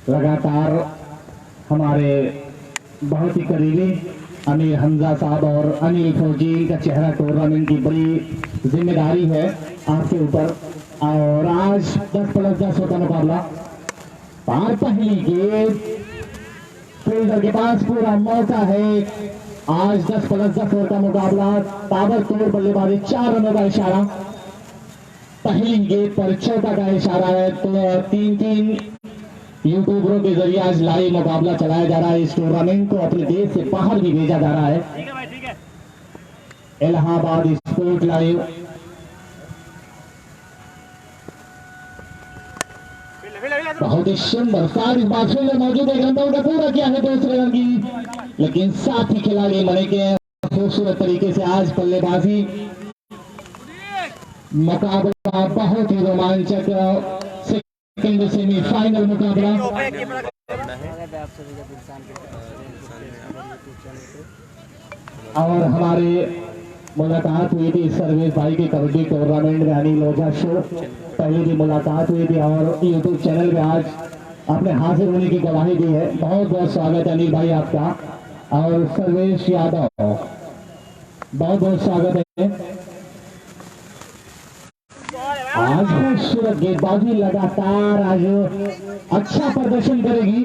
लगातार हमारे बहुत ही करीबी अमीर हमजा साहब और अनिल फौजी का चेहरा टूर्नामेंट की बड़ी जिम्मेदारी है आपके ऊपर। और आज 10+10 होता मुकाबला और पहली गेंद फील्डर के पास पूरा मौका है। आज 10+10 ओवर का मुकाबला, ताबड़तोड़ बल्लेबाजी, 4 रनों का इशारा। पहली गेंद पर चौका का इशारा है। तो 3-3 यूट्यूबरों के जरिए आज लाइव मुकाबला चलाया जा रहा है। इस टूर्नामेंट को अपने देश से बाहर भी भेजा जा रहा है। इलाहाबाद स्पोर्ट लाइव बहुत ही सुंदर सारी बात मौजूद है। रन का पूरा किया है दूसरे रन की, लेकिन साथ ही खिलाड़ी बने के खूबसूरत तरीके से आज बल्लेबाजी मुकाबला बहुत ही रोमांचक सेकंड सेमीफाइनल मुकाबला। और हमारे मुलाकात हुई थी सर्वेश भाई की कबड्डी टूर्नामेंट में, अनिल ओझा शो पहले भी मुलाकात हुई थी और यूट्यूब चैनल पे आज आपने हाजिर होने की गवाही दी है। बहुत बहुत स्वागत है अनिल भाई आपका। और सर्वेश यादव बहुत बहुत स्वागत है। आज खूबसूरत गेंदबाजी, लगातार आज अच्छा प्रदर्शन करेगी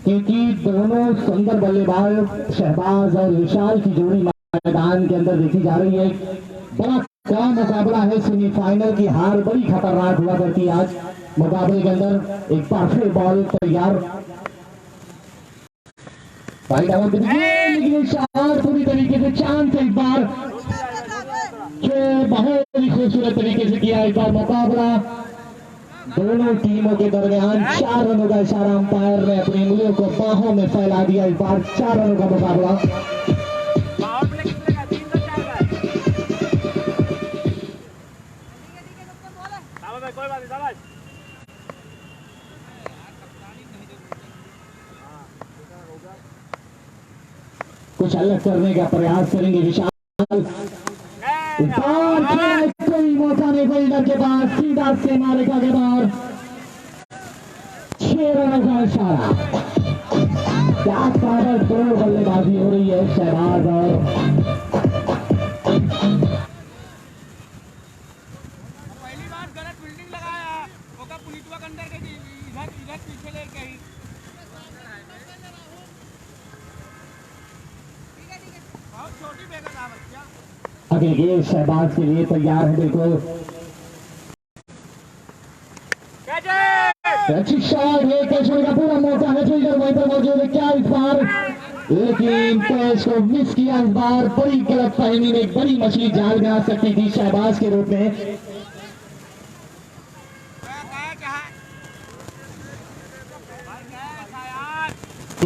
क्योंकि दोनों सुंदर बल्लेबाज शहबाज और विशाल की जोड़ी मैदान के अंदर देखी जा रही है। बड़ा कड़ा मुकाबला है, सेमीफाइनल की हार बड़ी खतरनाक हुआ करती है। आज मुकाबले के अंदर एक बार फिर बॉल तैयार, पूरी तरीके से चांद से एक बार बहुत ही खूबसूरत तरीके से किया एक बार मुकाबला दोनों टीमों के दरमियान। 4 रनों का इशारा अंपायर ने अपनी उंगलियों को बाहों में फैला दिया। इस बार 4 रनों का मुकाबला। कुछ अलग करने का प्रयास करेंगे विशाल। कोई मौका नहीं फील्डर के पास, सीधा से मारेगा के बाद 6 रनों का इशारा। क्या ताबड़तोड़ बल्लेबाजी हो रही है शहबाज और पहली बार गलत फील्डिंग लगाया, ओका पुलिसवा के अंदर के इधर पीछे लेके ही बहुत छोटी बेगत आ बच्चा। अभी ये शहबाज के लिए तैयार है। बिल्कुल अच्छी शॉट है, कैचर का पूरा मौका है, फील्डर वहीं पर मौजूद है। क्या इस बार, लेकिन कैच को मिस किया। इस बार बड़ी गलत फहमी में एक बड़ी मछली जाल में आ सकती थी शहबाज के रूप में।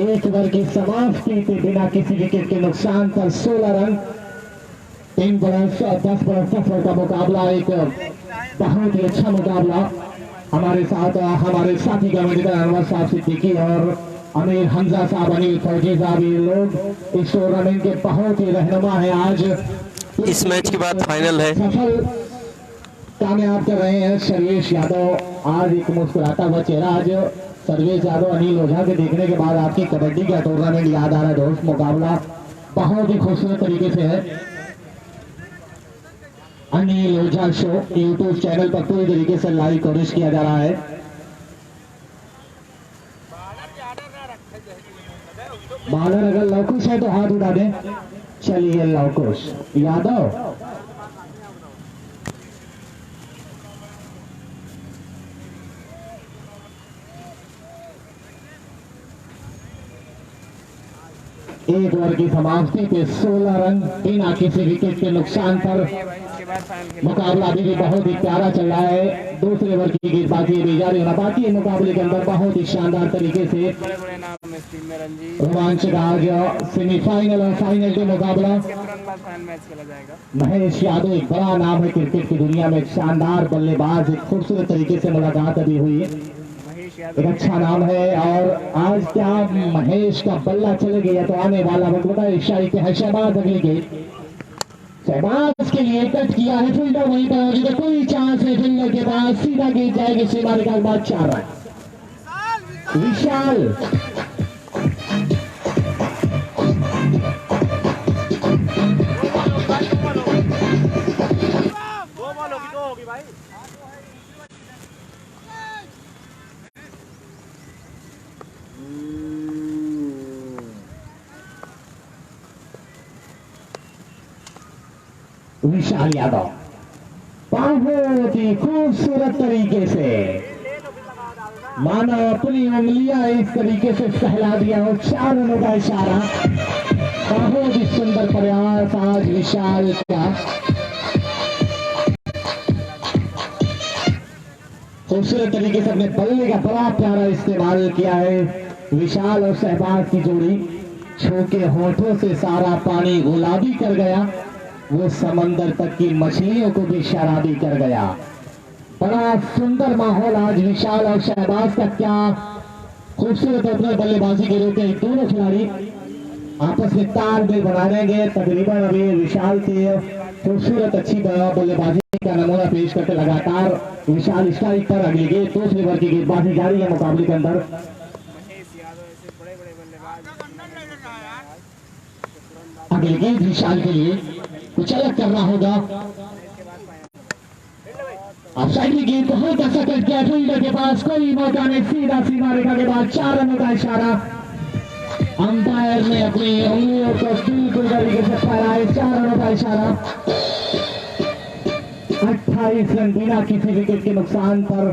एक ओवर की समाप्ति के बिना किसी विकेट के नुकसान पर 16 रन। 3+10 का मुकाबला, एक बहुत ही अच्छा मुकाबला। हमारे साथ हमारे साथी कमेटी अनवर साहब सिद्दीकी और अमीर हमजा साहब, अनिल फौजी साहब, ये लोग इस टूर्नामेंट के बहुत ही रहनुमा है। आज इस मैच के बाद फाइनल है। सफल कामयाब कर रहे हैं सर्वेश यादव। आज एक मुस्कुराता हुआ चेहरा। आज सर्वेश यादव, अनिल ओझा के देखने के बाद आपकी कबड्डी का टूर्नामेंट याद आ रहा है दोस्त। मुकाबला बहुत ही खूबसूरत तरीके से है। अनिल ओझा शो यूट्यूब चैनल पर पूरी तरीके से लाइव कवरेज किया जा रहा है। बालर अगर लवकुश है तो हाथ उठा दें। चलिए लवकुश यादव, एक ओवर की समाप्ति पे 16 रन बिना किसी विकेट के नुकसान पर। मुकाबला अभी भी बहुत ही प्यारा चल रहा है। दूसरे ओवर की गेंदबाजी भी जारी होना बाकी है। मुकाबले के अंदर बहुत ही शानदार तरीके से रोमांचक आज सेमीफाइनल और फाइनल के मुकाबला। महेश यादव एक बड़ा नाम है क्रिकेट की दुनिया में, एक शानदार बल्लेबाज, एक खूबसूरत तरीके से मुलाकात अभी हुई है, एक अच्छा नाम है। और आज क्या महेश का बल्ला चले गया तो आने वाला वक्त बताए शाही है। शहबाज अगली गेंद, शहबाज के लिए कट किया है, फील्डर वहीं पर मौजूद है, कोई चांस नहीं फील्डर के पास, सीधा गेंद जाएगी सीमा के बाद 4 रन। विशाल विशाल यादव बहुत ही खूबसूरत तरीके से मानो अपनी उंगलियां इस तरीके से सहला दिया और 4 रनों का इशारा। बहुत ही सुंदर प्रयास आज विशाल का। खूबसूरत तरीके से अपने बल्ले का बड़ा प्यारा इस्तेमाल किया है विशाल और शहबाज की जोड़ी। छू के होठों से सारा पानी गुलाबी कर गया, वो समंदर तक की मछलियों को भी शराबी कर गया। बड़ा सुंदर माहौल आज विशाल और शहबाज का। क्या खूबसूरत अपने बल्लेबाजी के रूप में दोनों खिलाड़ी आपस में तालमेल बना लेंगे। तकरीबन अभी विशाल से खूबसूरत अच्छी बल्लेबाजी का नमूना पेश करके लगातार विशाल स्ट्राइक पर अगली गेंद दूसरे ओवर की गेंदबाजी जारी है मुकाबले के अंदर। अगली गेंद विशाल के लिए कुछ अलग करना होगा। अब साइड की गेंद को हल्का सा कट गया, फील्डर के पास कोई मौका नहीं, सीधा सीमा रेखा के बाद 4 रनों का इशारा। अंपायर ने अपनी उंगलियों को बिल्कुल तरीके से फहराए, 4 रनों का इशारा। 28 रन बिना किसी विकेट के नुकसान पर,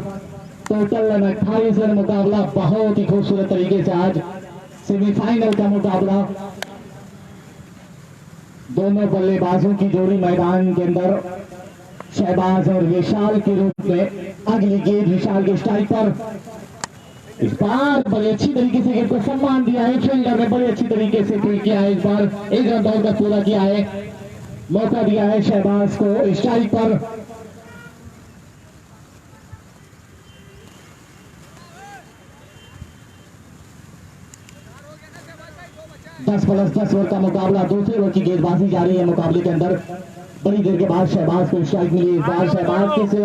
टोटल रन 28 रन। मुकाबला बहुत ही खूबसूरत तरीके से आज सेमीफाइनल का मुकाबला। दोनों बल्लेबाजों की जोड़ी मैदान के अंदर, शहबाज और विशाल के रूप में। अगली गेंद विशाल के स्ट्राइक पर, इस बार बड़ी अच्छी तरीके से गेंद को सम्मान दिया है फील्डर ने, बड़ी अच्छी तरीके से फील्ड किया है। इस बार 1 रन दौड़कर पूरा किया है, मौका दिया है शहबाज को स्ट्राइक पर। 10+10 ओवर का मुकाबला, दूसरे ओवर की गेंदबाजी जारी है मुकाबले के अंदर। बड़ी देर के बाद शहबाज को स्ट्राइक मिली। इस बार शहबाज के से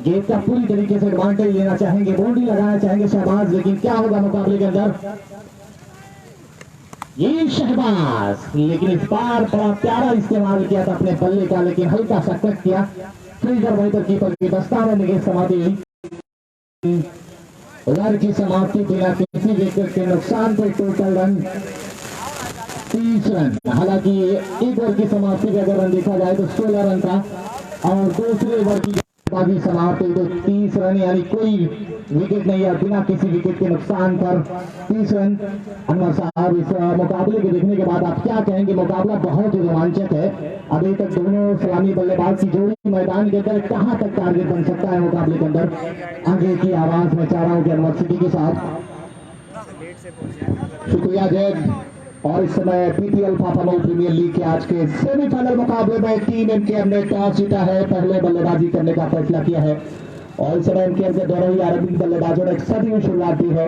गेंद का पूरी तरीके से एडवांटेज लेना चाहेंगे, बाउंड्री लगाना चाहेंगे शहबाज, लेकिन क्या होगा मुकाबले के अंदर। ये शहबाज, लेकिन इस बार बड़ा प्यारा इस्तेमाल किया था अपने बल्ले का, लेकिन हल्का सा कट किया। फील्डर वहीं पर कीपर की दस्ताने में गेंद समाप्ति हुई। ओवर की समाप्ति बिना किसी विकेट के नुकसान पर, टोटल रन 30 रन। हालांकि एक ओवर की समाप्ति पे अगर रन देखा जाए तो 16 रन था, और दूसरे ओवर की बाकी समाप्त हुई तो 30 रन, यानी कोई विकेट नहीं है, बिना किसी विकेट के नुकसान पर 30 रन। अनवर साहब, इस मुकाबले के देखने के बाद आप क्या कहेंगे? मुकाबला बहुत ही रोमांचक है। अभी तक दोनों सलामी बल्लेबाज की जोड़ी मैदान के अंदर कहां तक टारगेट बन सकता है मुकाबले के अंदर, आगे की आवाज में चाह रहा हूं कि अनवर सिटी के साथ। शुक्रिया जैद। और इस समय पीपीएल पापामऊ प्रीमियर लीग के आज के सेमीफाइनल मुकाबले में टीम एमकेएम ने टॉस जीता है, पहले बल्लेबाजी करने का फैसला किया है। और इस समय एमकेएम के दोनों ही आरंभिक बल्लेबाजों ने एक सदी में शुरुआत दी है।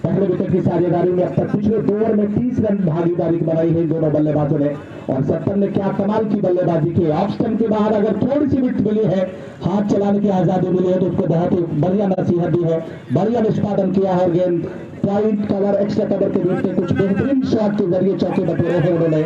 पहले विकेट की साझेदारी में अब तक पिछले 2 ओवर में 30 रन भागीदारी बनाई है इन दोनों बल्लेबाजों ने। और सत्तर ने क्या कमाल की बल्लेबाजी की। ऑफ स्टंप के बाद अगर थोड़ी सी विकेट मिली है, हाथ चलाने की आजादी मिली है, तो उसको बहुत ही बढ़िया नसीहत दी है, बढ़िया निष्पादन किया है। गेंद पॉइंट कवर, एक्स्ट्रा कवर के बीच में कुछ बेहतरीन शॉट के जरिए चौके बटोरे हैं उन्होंने।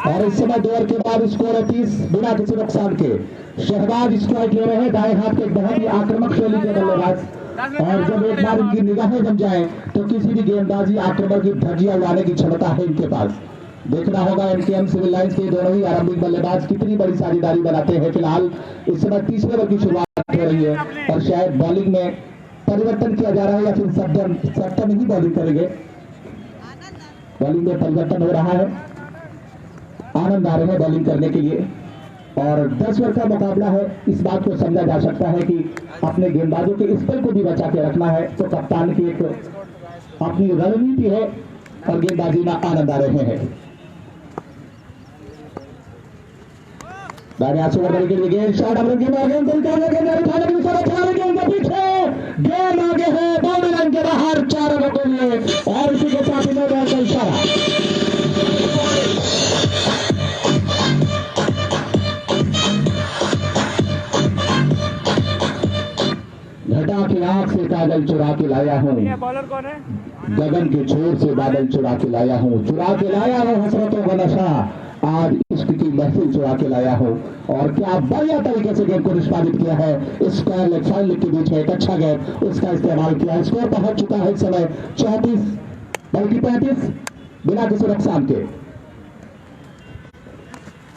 और इस समय 2 ओवर के बाद स्कोर है 30 बिना किसी नुकसान के। शहबाज स्ट्राइक ले रहे हैं, दाएं हाथ के बहुत ही आक्रामक शैली के बल्लेबाज। और जब एक बार इनकी निगाहें जम जाए तो किसी भी गेंदबाजी आक्रमण की धज्जियां उड़ाने की क्षमता है इनके पास। देखना होगा एमकेएम सिविल लाइंस के दोनों ही आरंभिक बल्लेबाज कितनी बड़ी साझेदारी बनाते हैं। फिलहाल इस समय तीसरे ओवर की शुरुआत हो रही है और शायद बॉलिंग में परिवर्तन किया जा रहा है, या फिर सप्तम ही बॉलिंग करेंगे। बॉलिंग में परिवर्तन हो रहा है, आनंद आ रहे हैं बॉलिंग करने के लिए। और 10 ओवर का मुकाबला है, इस बात को समझा जा सकता है कि अपने गेंदबाजों के स्पेल को भी बचा के रखना है, तो कप्तान की एक अपनी रणनीति है और गेंदबाजी में आनंद आ रहे हैं। के लिए गेंद शॉट, गेंद आगे है बाउंड्री लाइन के बाहर 4 रनों के लिए। और इसी के साथ का इशारा। घटा की आंख से बादल चुरा के लाया हूँ, बॉलर कौन है? गगन के छोर से बादल चुरा के लाया हूँ, चुरा के लाया हूँ हसरतों का नशा, आज इश्क की महफिल चुरा के लाया हूँ। और क्या बढ़िया तरीके से गेम को निष्पादित किया है। स्क्वायर लेग फाइन लेग के बीच में एक अच्छा गेम उसका इस्तेमाल किया। स्कोर पहुंच चुका है इस समय 34 बल्कि 35 बिना किसी नुकसान के।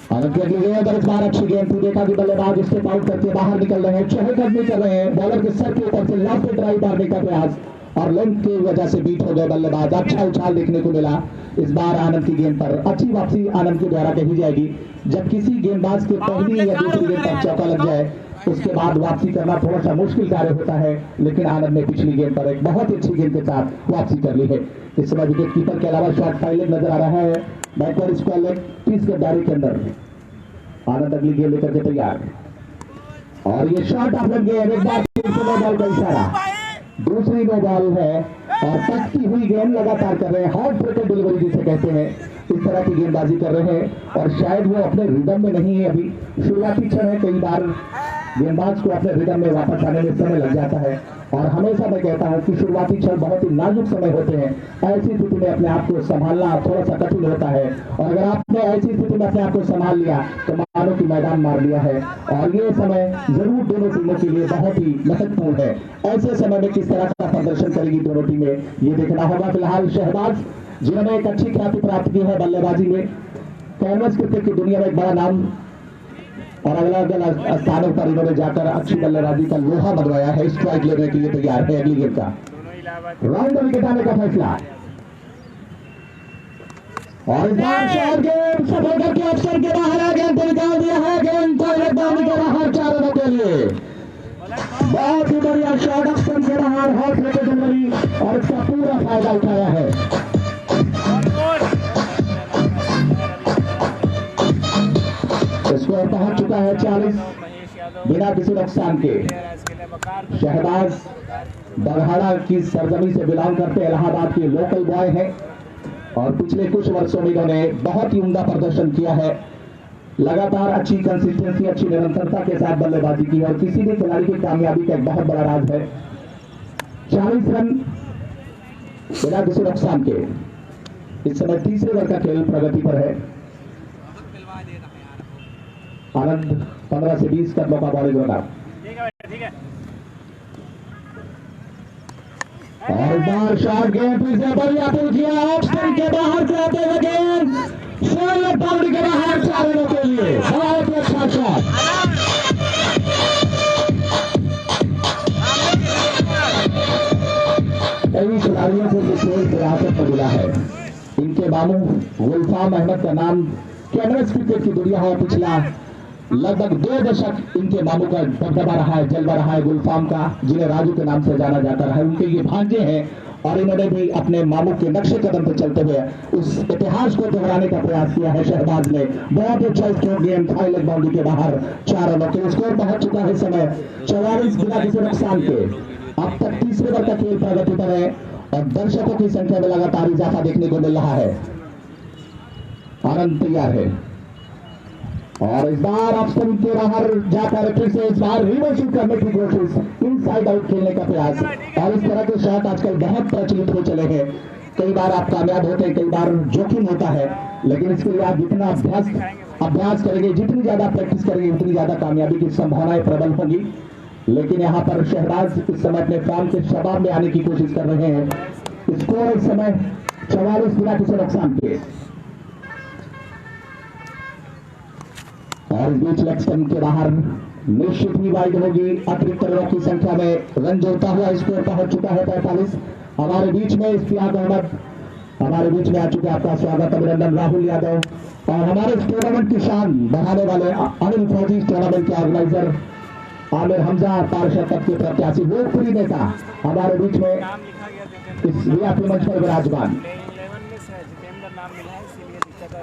हालांकि अगली गेंद इस बार अच्छी गेंद थी, देखा कि बल्लेबाज स्टेप आउट करके बाहर निकल रहे हैं, चहलकदमी कर रहे हैं, बॉलर के सर के ऊपर से लास्ट ड्राइव मारने का प्रयास और लेंथ की वजह से बीट हो गए बल्लेबाज। अच्छा उछाल देखने को मिला इस बार आनंद की गेंद पर। अच्छी वापसी आनंद के द्वारा कही जाएगी। जब किसी गेंदबाज के पहली या दूसरी गेंद पर चौका लग जाए उसके बाद वापसी करना थोड़ा सा मुश्किल कार्य होता है, लेकिन आनंद ने पिछली गेंद पर एक बहुत ही अच्छी गेंद के साथ वापसी कर ली है। इस समय विकेट कीपर के अलावा शॉट फाइल नजर आ रहा है बैकवर्ड स्क्वायर लेग 30 गद्दारी के अंदर। आनंद अगली गेंद लेकर के तैयार और ये शॉट ऑफ लग गया। एक बार फिर से नो बॉल का इशारा, दूसरी नो बॉल है और टचती हुई गेंद लगातार कर रहे हैं, हॉट ब्रेकर डिलीवरी जिसे कहते हैं, इस तरह की गेंदबाजी कर रहे हैं और शायद वो अपने रिदम में नहीं है। अभी शुरुआती क्षण है, कई बार गेंदबाज को अपने रिदम में वापस आने में समय लग जाता है और हमेशा मैं कहता हूं कि शुरुआती क्षण बहुत ही नाजुक समय होते हैं। ऐसी स्थिति में अपने आप को संभालना थोड़ा सा कठिन होता है और अगर आपने ऐसी स्थिति में अपने आप को संभाल लिया तो मानो कि मैदान मार लिया है और ये समय जरूर दोनों टीमों के लिए बहुत ही महत्वपूर्ण है। ऐसे समय में किस तरह का प्रदर्शन करेगी दोनों टीमें ये देखना होगा। फिलहाल शहबाज जिन्होंने एक अच्छी ख्याति प्राप्त की है बल्लेबाजी में, कैनवस क्रिकेट की दुनिया में एक बड़ा नाम और अलग अलग स्थानों पर इन्होंने जाकर अच्छी बल्लेबाजी का लोहा बनवाया है। स्ट्राइक लेने के लिए तैयार है अगली गेंद का राउंड विकेट आने का फैसला और इस बार शॉट गेंद सफल करके अफसर के बाहर आ गेंद निकाल दिया है। गेंद को एकदम के बाहर 4 रनों के लिए बहुत ही बढ़िया शॉट अफसर के बाहर हॉट विकेट डिलीवरी और इसका पूरा फायदा उठाया है। स्कोर पहुंच चुका है 40 बिना किसी नुकसान के। शहबाज बरहाड़ा की सरजमी से बिलोंग करते इलाहाबाद के लोकल बॉय हैं और पिछले कुछ वर्षों में इन्होंने बहुत ही उम्दा प्रदर्शन किया है। लगातार अच्छी कंसिस्टेंसी अच्छी निरंतरता के साथ बल्लेबाजी की और किसी भी खिलाड़ी की कामयाबी का एक बहुत बड़ा राज है 40 रन बिना किसी नुकसान के। इस समय तीसरे ओवर का खेल प्रगति पर है। आनंद 15 से 20 कदमों का बॉलिंग होगा और बार शॉट गेंद फिर से बढ़िया पुल किया ऑप्शन के बाहर जाते हुए गेंद शॉर्ट बाउंड्री के बाहर 4 रनों के लिए बहुत ही अच्छा शॉट। कई खिलाड़ियों को विशेष विरासत में मिला है। इनके मामू गुलफाम अहमद का नाम कैनवस क्रिकेट की दुनिया है। पिछला लगभग 2 दशक इनके मामू का दबदबा रहा है, जलवा रहा है गुलफाम का, जिन्हें राजू के नाम से जाना जाता है। उनके ये भांजे हैं और इन्होंने भी अपने मामू के नक्शे कदम पर चलते हुए उस इतिहास को दोहराने का प्रयास किया है। शहबाज ने बहुत अच्छा स्ट्रोक गेंद हाई लेग बाउंड्री के बाहर 4 रनों के। स्कोर पहुंच चुका है इस समय 44 बिना किसी नुकसान के। अब तक तीसरे ओवर का खेल प्रगति पर है और दर्शकों की संख्या में लगातार इजाफा देखने को मिल रहा है। आनंद तैयार है और इस बार ऑप्शन के बाहर जाकर फिर से इस बार रिवर्स करने की कोशिश, इनसाइड आउट खेलने का प्रयास और इस तरह के शॉट आजकल बहुत प्रचलित हो चले हैं। कई बार आप कामयाब होते हैं, कई बार जोखिम होता है, लेकिन इसके लिए आप जितना अभ्यास करेंगे, जितनी ज्यादा प्रैक्टिस करेंगे, उतनी ज्यादा कामयाबी की संभावनाएं प्रबल होंगी। लेकिन यहाँ पर शहबाज इस समय अपने फॉर्म के शबाब में आने की कोशिश कर रहे हैं। स्कोर इस समय 44 बिना किसी नुकसान के और इस बीच लेग स्टंप के बाहर निश्चित ही वाइड होगी। अतिरिक्त रनों की संख्या में रन जोड़ता हुआ स्कोर पहुंच चुका है 45। हमारे बीच में इश्तियाक अहमद हमारे बीच में आ चुके, आपका स्वागत अभिनंदन। राहुल यादव और हमारे इस टूर्नामेंट की शान बढ़ाने वाले अनिल फौजी, टूर्नामेंट के ऑर्गेनाइजर आमिर हमजा, पार्षद तक के प्रत्याशी, लोकप्रिय नेता हमारे बीच में इस वीआईपी मंच पर विराजमान।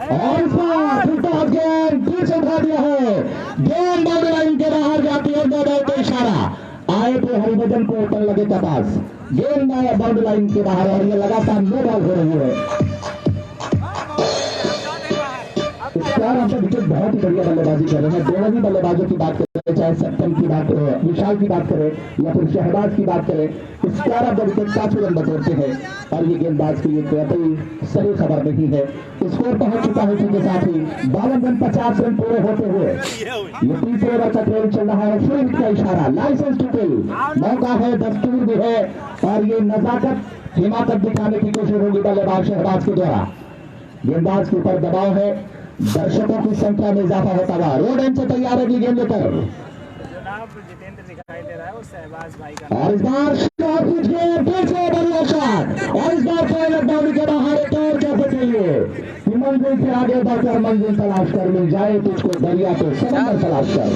और इस बार गेंद फिर से उठा दिया है, गेंद बाउंड्री लाइन के बाहर जाती है। नो बॉल का इशारा आए थे हरिभजन को ऊपर लगे का पास, गेंद बाउंड्री लाइन के बाहर और ये लगातार नो बॉल हो रही है। लगातार अपने विकेट बहुत ही बढ़िया बल्लेबाजी कर रहे हैं। दोनों ही बल्लेबाजों की बात करें, चाहे सप्तम की बात विशाल की बात करें या फिर शहबाज की बात करें, square of the wicket 5 run बटोरते हैं और ये गेंदबाज के लिए कोई सही खबर नहीं है। स्कोर पहुंच चुका है, इसी के साथ ही 52 रन 50 रन पूरे होते हुए ये तीसरे ओवर का खेल चल रहा है। फ्री हिट का इशारा, लाइसेंस टू किल, मौका है, दस्तूर भी है और ये नजाकत हिमाकत दिखाने की कोशिश होगी बल्लेबाज शहबाज के द्वारा। गेंदबाज के ऊपर दबाव है, दर्शकों की संख्या में इजाफा होता हुआ रोड एंड से तैयार है गेंद लेकर जितेंद्र दिखाई दे रहा है, वो शहबाज भाई का। और इस बार शॉट हिट गया, फिर से बढ़िया शॉट और इस बार कोई लॉकडाउन के बाहर एक और कैसे चाहिए कि मंजिल से आगे बढ़कर मंजिल तलाश कर मिल जाए तुझको दरिया के समंदर तलाश कर।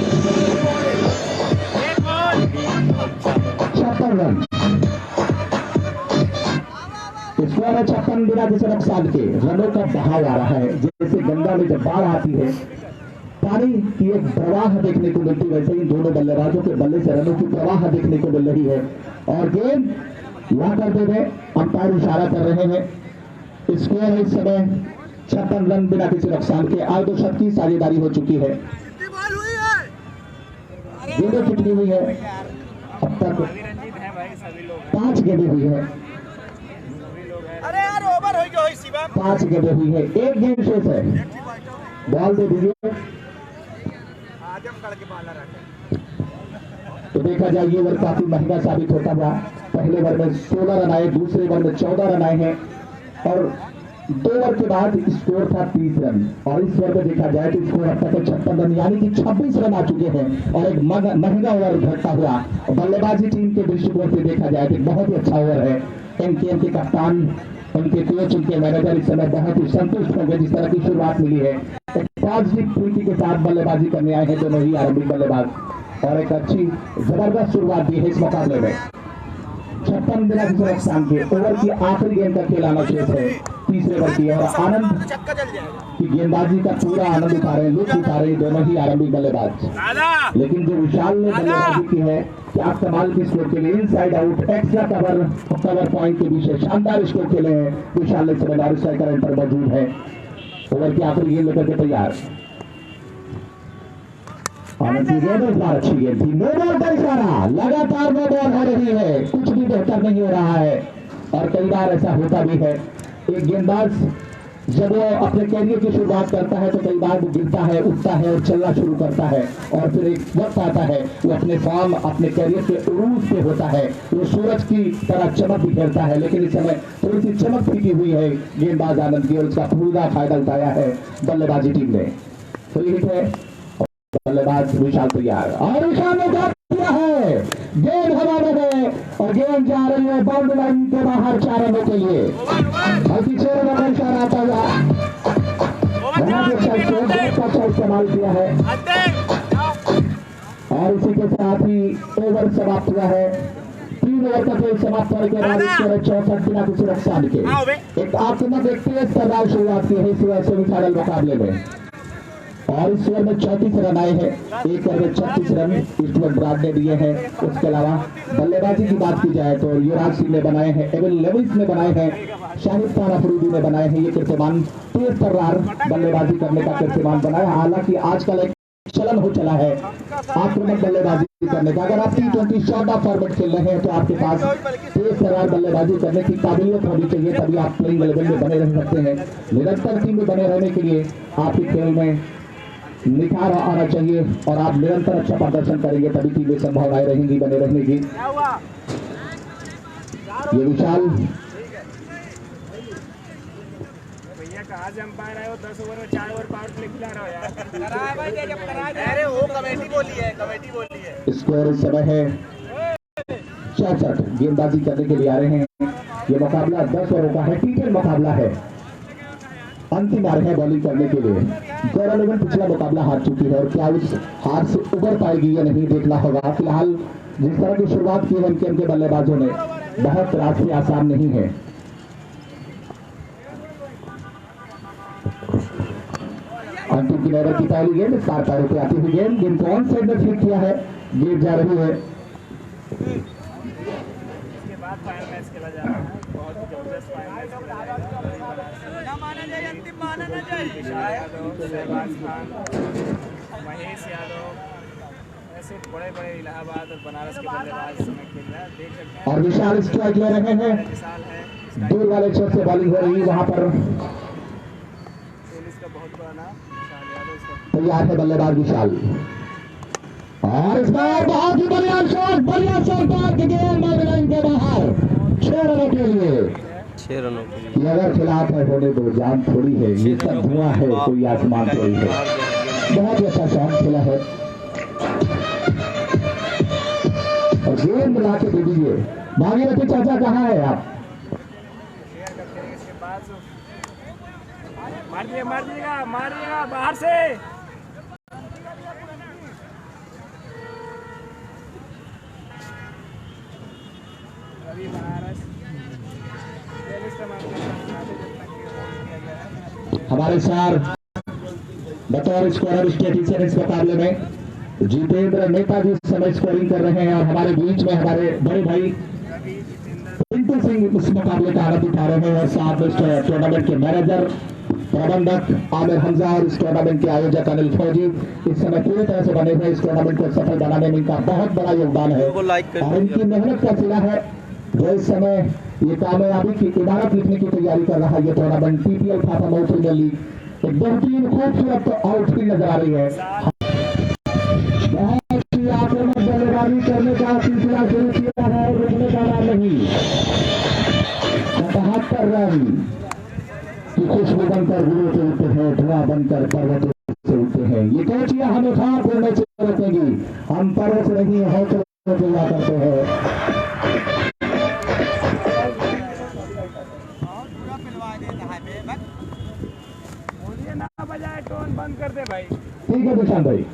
56 रन स्कोर है 56 बिना किसी नुकसान के। रनों का बहाव आ रहा है, जैसे गंगा में जब बाढ़ आती है पानी की एक प्रवाह देखने को मिलती, वैसे ही दोनों बल्लेबाजों के बल्ले से रनों की प्रवाह देखने को मिल रही है और गेंद ला करते हुए अंपायर इशारा कर रहे हैं। स्कोर है इस समय 56 रन बिना किसी नुकसान के। आज 2 शतक की साझेदारी हो चुकी है, गेंदें कितनी हुई है अब तक? 5 गेंदें हुई है। अरे यार ओवर हो गया शिवा, 5 गेंदें हुई है, 1 गेंद शेष है। बॉल दे दीजिए आजमगढ़ के बाला रखे। तो देखा जाए ये ओवर काफी महंगा साबित होता हुआ। पहले ओवर में 16 रन आए, दूसरे ओवर में 14 रन आए हैं और 2 ओवर के बाद स्कोर था 30 रन और इस ओवर में देखा जाए तो स्कोर अब तक 56 रन यानी कि 26 रन आ चुके हैं और एक महंगा ओवर घटता हुआ। बल्लेबाजी टीम के दृष्टिकोण से देखा जाए तो बहुत ही अच्छा ओवर है। एनकेएम के कप्तान, उनके कोच, उनके मैनेजर इस समय बहुत ही संतुष्ट होंगे जिस तरह की शुरुआत मिली है। एक पॉजिटिव प्रीति के साथ बल्लेबाजी करने आए हैं दोनों ही आरंभिक बल्लेबाज और एक अच्छी जबरदस्त शुरुआत दी है इस मुकाबले में। 56 बिना किसी नुकसान के ओवर की आखिरी गेंद का खेल आना शेष है तीसरे ओवर की और आनंद की गेंदबाजी का पूरा आनंद उठा रहे हैं, लुत्फ उठा रहे हैं दोनों ही आरंभिक बल्लेबाज। लेकिन जो विशाल ने बल्लेबाजी की है क्या कमाल की स्कोर के लिए, inside out extra cover point के पीछे शानदार स्कोर खेले हैं विशाल ने। समझदार स्ट्राइकर एंड पर मौजूद है, ओवर की आखिरी गेंद लेकर के तैयार। आनंद की गेंद इस बार अच्छी गेंद थी, नो बॉल का इशारा, लगातार नो बॉल हो रही है, कुछ भी बेहतर नहीं हो रहा है और कई बार ऐसा होता भी है। एक गेंदबाज जब वो अपने कैरियर की शुरुआत करता है तो कई बार वो गिरता है, उठता है और चलना शुरू करता है और फिर एक वक्त आता है वो अपने फॉर्म, अपने कैरियर के उरूज पे होता है, वो सूरज की तरह चमक बिखेरता है। लेकिन इस समय थोड़ी सी चमक फीकी हुई है गेंदबाज आनंद की और उसका पूरा फायदा उठाया है बल्लेबाजी टीम ने। तो ये है बल्लेबाज विशाल तैयार और विशाल ने ड्रॉप किया है, गेंद हवा में गए और गेंद जा रही है बाउंड्री लाइन के बाहर 4 रनों के लिए। हल्की 6 रनों का इशारा आता हुआ अच्छा इस्तेमाल किया है और इसी के साथ ही ओवर समाप्त हुआ है। 3 ओवर का खेल समाप्त होने के बाद 64 बिना किसी नुकसान के। एक आक्रामक एक तेज तर्रार शुरुआत की है इस सेमीफाइनल मुकाबले में और इस ओवर में 34 रन आए हैं, एक ओवर में 36 रन ईस्टवर्ड ब्राड ने दिए हैं। उसके अलावा बल्लेबाजी की बात की जाए तो युवराज सिंह ने बनाए हैं, एविन लेविस ने बनाए हैं, शाहिद खान अफरीदी ने बनाए हैं। ये कीर्तिमान तेज तर्रार बल्लेबाजी करने का कीर्तिमान बनाया। हालांकि आजकल एक चलन हो चला है आक्रामक बल्लेबाजी करने का। अगर आप T20 शॉर्ट ऑफ फॉर्मेट खेल रहे हैं तो आपके पास तेज तर्रार बल्लेबाजी करने की काबिलियत होनी चाहिए, तभी आप प्लेइंग 11 में बने रह सकते हैं। निरंतर टीम में बने रहने के लिए आपके खेल में निखार आना चाहिए और आप निरंतर अच्छा प्रदर्शन करेंगे तभी टीम में संभावनाएं रहेंगी बने रहने की। ये विशाल भैया कहाँ से अंपायर आए हो, 10 ओवर में 4 ओवर पावर प्ले खिला रहा हो यार। अरे वो कमेटी बोली है। स्कोर इस समय है 64। गेंदबाजी करने के लिए आ रहे हैं। ये मुकाबला 10 ओवरों का है, T10 मुकाबला है, अंतिम बार है बॉलिंग करने के लिए। गौरव लेवन पिछला मुकाबला हार चुकी है और क्या उस हार से उबर पाएगी या नहीं देखना होगा। फिलहाल जिस तरह की शुरुआत की है एनकेएम के बल्लेबाजों ने बहुत रास्ते आसान नहीं है। अंतिम की नजर की पहली गेंद 4 पैरों पे आती हुई गेंद को ऑन साइड में फ्लिक किया है, गेंद जा रही है बाद फाइनल मैच खेला जा रहा है। बहुत ही जबरदस्त फाइनल मैच खेला जाएगा। विशाल यादव, शहबाज खान, महेश यादव, ऐसे बड़े बड़े इलाहाबाद और बनारस के बल्लेबाज समय खेल रहे हैं, देख सकते हैं। और विशाल स्ट्राइक ले रहे हैं, विशाल है दूर वाले छोर से बॉलिंग हो रही है वहां पर। पुलिस का बहुत बड़ा नाम विशाल यादव, इसका तैयार है बल्लेबाज विशाल, और इस बार बहुत ही बढ़िया शॉट मार के गेंद लाइन के बाहर 6 रनों के लिए। 6 रनों के लिए। ये अगर खिलाफ है होने दो, जान थोड़ी है, ये सब धुआं है, कोई आसमान थोड़ी है। बहुत ही अच्छा शॉट खेला है, और गेंद ला के दे दीजिए। भागीरथी चाचा कहाँ है आप? शेयर करते हैं। इसके बाद मारिएगा बाहर से। रवि बनारस 43 का मार्क हमारे सार बतौर स्कोरर स्टेट इस मुकाबले में जितेंद्र नेता जी इस समय स्कोरिंग कर रहे हैं, और हमारे बीच में हमारे बड़े भाई पिंटू सिंह इस मुकाबले का आनंद उठा रहे हैं। साथ में टूर्नामेंट के मैनेजर प्रबंधक आमिर हमजा और इस टूर्नामेंट के आयोजक अनिल फौजी इस समय पूरी तरह से बने हुए। इस टूर्नामेंट को सफल बनाने में इनका बहुत बड़ा योगदान है, और इनकी मेहनत का सिला है जो इस समय ये कामयाबी की इमारत लिखने की तैयारी कर रहा है। ये टूर्नामेंट पीपीएल फाफा प्रीमियर लीग एक बेहतरीन खूबसूरत आउटफिट नजर आ रही है। बहुत ही आक्रामक बल्लेबाजी करने का सिलसिला शुरू किया है, रुकने का नाम नहीं। 77 रन की खुशबू बनकर गुरु से उठते हैं, धुआं बनकर पर्वतों से उठते हैं। ये कोचियां हमें खार फोड़ने से रोकेंगी, हम पर्वत से नहीं हौसलों से हुआ करते हैं। बोलिए ना बजाए, टोन बंद कर दे भाई। ठीक है निशान भाई,